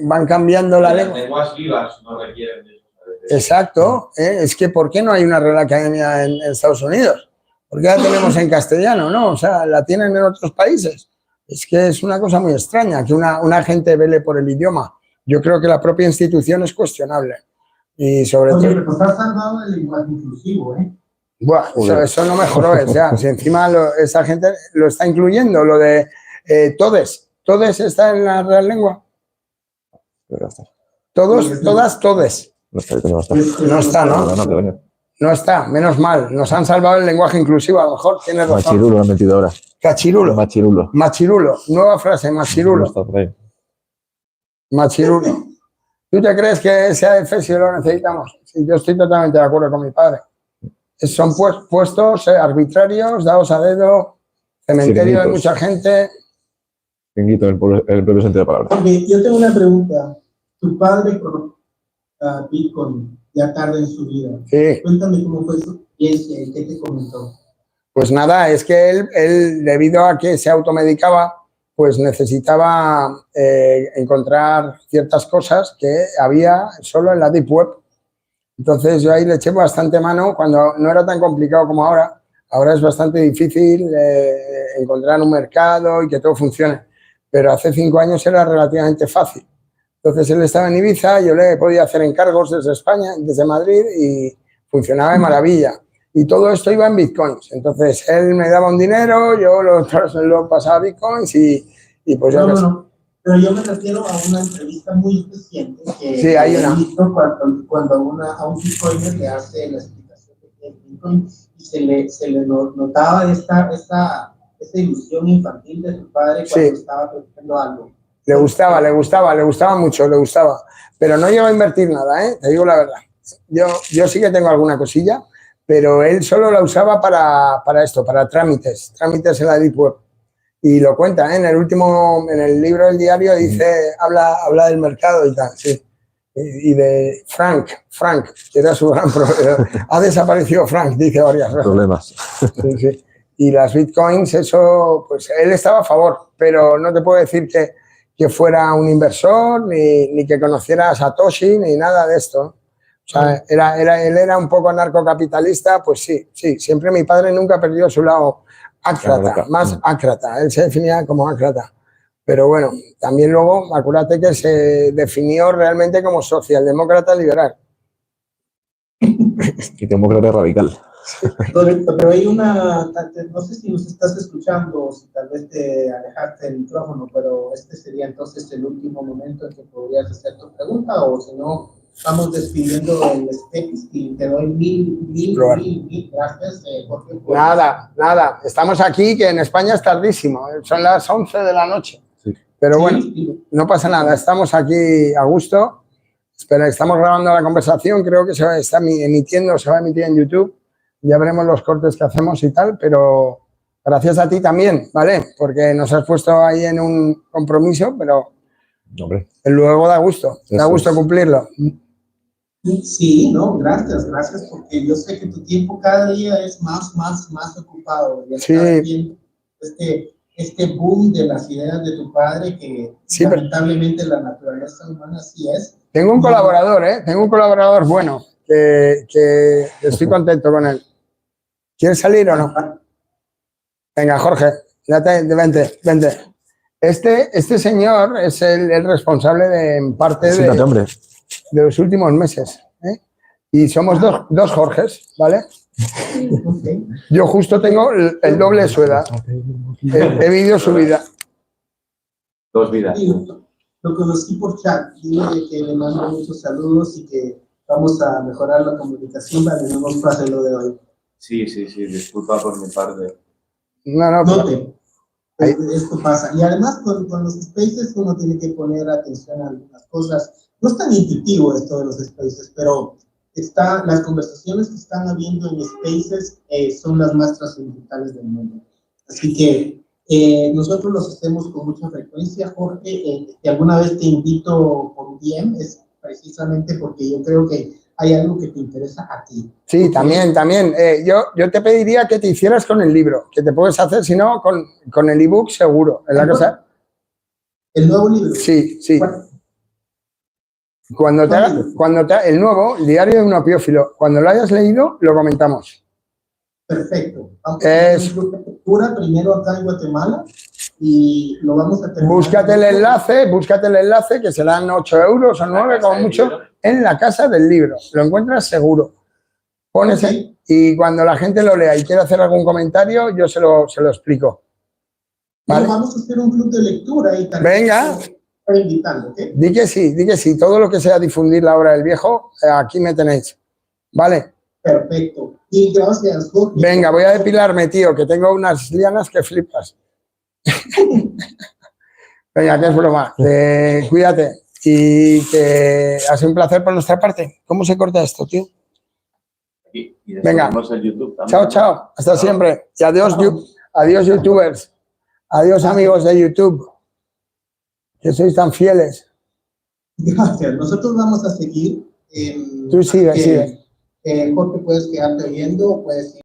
[SPEAKER 2] Van cambiando la lengua.
[SPEAKER 4] Las lenguas vivas no requieren de esos adefesios.
[SPEAKER 2] Exacto. Es que ¿por qué no hay una Real Academia en Estados Unidos? ¿Por qué la tenemos en castellano, no? O sea, la tienen en otros países. Es que es una cosa muy extraña que una gente vele por el idioma. Yo creo que la propia institución es cuestionable. Y sobre todo...
[SPEAKER 1] Oye, pero estás hablando del lenguaje inclusivo, ¿eh?
[SPEAKER 2] Buah, eso no mejoró, ya. Si encima esa gente lo está incluyendo, lo de todes. ¿Todes está en la Real Lengua? Todos, todas, todes. No está, ¿no? No está, menos mal. Nos han salvado el lenguaje inclusivo, a lo mejor tienes razón.
[SPEAKER 3] Machirulo han metido ahora.
[SPEAKER 2] Cachirulo.
[SPEAKER 3] Machirulo.
[SPEAKER 2] Machirulo. Nueva frase, machirulo. Machirulo. ¿Tú te crees que ese adefesio lo necesitamos? Sí, yo estoy totalmente de acuerdo con mi padre. Son puestos arbitrarios, dados a dedo, cementerio de mucha gente.
[SPEAKER 3] Chiringuito, en el propio sentido de la palabra.
[SPEAKER 1] Okay, yo tengo una pregunta. Tu padre con Bitcoin ya tarde en su vida.
[SPEAKER 2] Sí.
[SPEAKER 1] Cuéntame cómo fue su experiencia y qué te comentó.
[SPEAKER 2] Pues nada, es que él debido a que se automedicaba, pues necesitaba encontrar ciertas cosas que había solo en la Deep Web. Entonces yo ahí le eché bastante mano cuando no era tan complicado como ahora. Ahora es bastante difícil encontrar un mercado y que todo funcione. Pero hace 5 años era relativamente fácil. Entonces él estaba en Ibiza, yo le podía hacer encargos desde España, desde Madrid y funcionaba de maravilla. Y todo esto iba en bitcoins. Entonces él me daba un dinero, yo lo pasaba a bitcoins y pues yo...
[SPEAKER 1] No. Pero yo me refiero a una entrevista muy reciente que
[SPEAKER 2] sí, hay una.
[SPEAKER 1] He visto cuando a un bitcoiner le hace la explicación de Bitcoin y se le notaba esta ilusión infantil de su padre cuando estaba preguntando algo. Le gustaba mucho, pero no llegó a invertir nada, te digo la verdad. Yo sí que tengo alguna cosilla, pero él solo la usaba para esto, para trámites en la Deep Web. Y lo cuenta, en el libro del diario dice, habla del mercado y tal, sí. Y de Frank, que era su gran proveedor. Ha desaparecido Frank, dice varias veces.
[SPEAKER 3] Problemas.
[SPEAKER 2] Sí. Y las bitcoins, eso, pues él estaba a favor, pero no te puedo decir que fuera un inversor, ni que conociera a Satoshi, ni nada de esto. O sea, él era un poco anarcocapitalista, pues sí. Siempre mi padre nunca perdió su lado ácrata, más ácrata. Él se definía como ácrata. Pero bueno, también luego, acuérdate que se definió realmente como socialdemócrata liberal.
[SPEAKER 3] Y demócrata radical.
[SPEAKER 1] Correcto, pero hay no sé si nos estás escuchando o si tal vez te alejaste del micrófono, pero este sería entonces el último momento en que podrías hacer tu pregunta, o si no, estamos despidiendo el space y te doy mil gracias, Jorge.
[SPEAKER 2] Nada, estamos aquí, que en España es tardísimo, son las 11 de la noche.
[SPEAKER 3] Sí.
[SPEAKER 2] Pero bueno, no pasa nada, estamos aquí a gusto. Espera, estamos grabando la conversación, creo que se va a emitir en YouTube. Ya veremos los cortes que hacemos y tal, pero Gracias a ti también, ¿vale? Porque nos has puesto ahí en un compromiso, pero
[SPEAKER 3] Hombre,
[SPEAKER 2] luego da gusto cumplirlo.
[SPEAKER 1] Sí, no, gracias, porque yo sé que tu tiempo cada día es más ocupado. Y
[SPEAKER 2] Sí.
[SPEAKER 1] está viendo este boom de las ideas de tu padre, que
[SPEAKER 2] Sí,
[SPEAKER 1] lamentablemente la naturaleza humana así es.
[SPEAKER 2] Tengo un colaborador, tengo un colaborador bueno, que estoy contento con él. ¿Quieres salir o no? Venga, Jorge, vente. Este señor es el responsable de, en parte
[SPEAKER 3] siéntate, hombre.
[SPEAKER 2] de los últimos meses, ¿eh? Y somos dos Jorges, ¿vale?
[SPEAKER 1] Okay.
[SPEAKER 2] Yo justo tengo el doble de su edad. He vivido su vida.
[SPEAKER 4] 2 vidas.
[SPEAKER 1] Sí, lo conocí por chat. Dile que le mando muchos saludos y que vamos a mejorar la comunicación para que no nos pase lo de hoy.
[SPEAKER 4] Sí, disculpa por mi parte.
[SPEAKER 1] Note, esto pasa. Y además con los spaces uno tiene que poner atención a algunas cosas. No es tan intuitivo esto de los spaces, pero las conversaciones que están habiendo en spaces son las más trascendentales del mundo. Así que nosotros los hacemos con mucha frecuencia, Jorge. Que alguna vez te invito por DM es precisamente porque yo creo que hay algo que te interesa a ti.
[SPEAKER 2] Sí, también. Yo te pediría que te hicieras con el libro, que te puedes hacer, si no, con el ebook seguro. ¿En la casa?
[SPEAKER 1] ¿El nuevo libro?
[SPEAKER 2] Sí.
[SPEAKER 1] Bueno,
[SPEAKER 2] Cuando te haga el nuevo, el diario de un opiófilo, cuando lo hayas leído, lo comentamos.
[SPEAKER 1] perfecto. Vamos a hacer una lectura primero acá en Guatemala y lo vamos a terminar.
[SPEAKER 2] Búscate el enlace, que serán 8 euros o 9, como mucho, en la casa del libro. Lo encuentras seguro. Pones y cuando la gente lo lea y quiere hacer algún comentario, yo se lo explico. ¿Vale?
[SPEAKER 1] Bueno, vamos a hacer un club de lectura y también.
[SPEAKER 2] Venga.
[SPEAKER 1] Invitando, ¿ok?
[SPEAKER 2] Di que sí, todo lo que sea difundir la obra del viejo, aquí me tenéis, ¿vale?
[SPEAKER 1] Perfecto, y gracias, Jorge.
[SPEAKER 2] Venga, voy a depilarme, tío, que tengo unas lianas que flipas. Venga, que es broma, cuídate y que ha sido un placer por nuestra parte. ¿Cómo se corta esto, tío?
[SPEAKER 4] Y
[SPEAKER 2] venga,
[SPEAKER 4] el YouTube también.
[SPEAKER 2] chao, hasta siempre y adiós youtubers, adiós amigos de YouTube. Que sois tan fieles.
[SPEAKER 1] Gracias. Nosotros vamos a seguir.
[SPEAKER 2] Tú sigue.
[SPEAKER 1] Jorge, puedes quedarte oyendo, puedes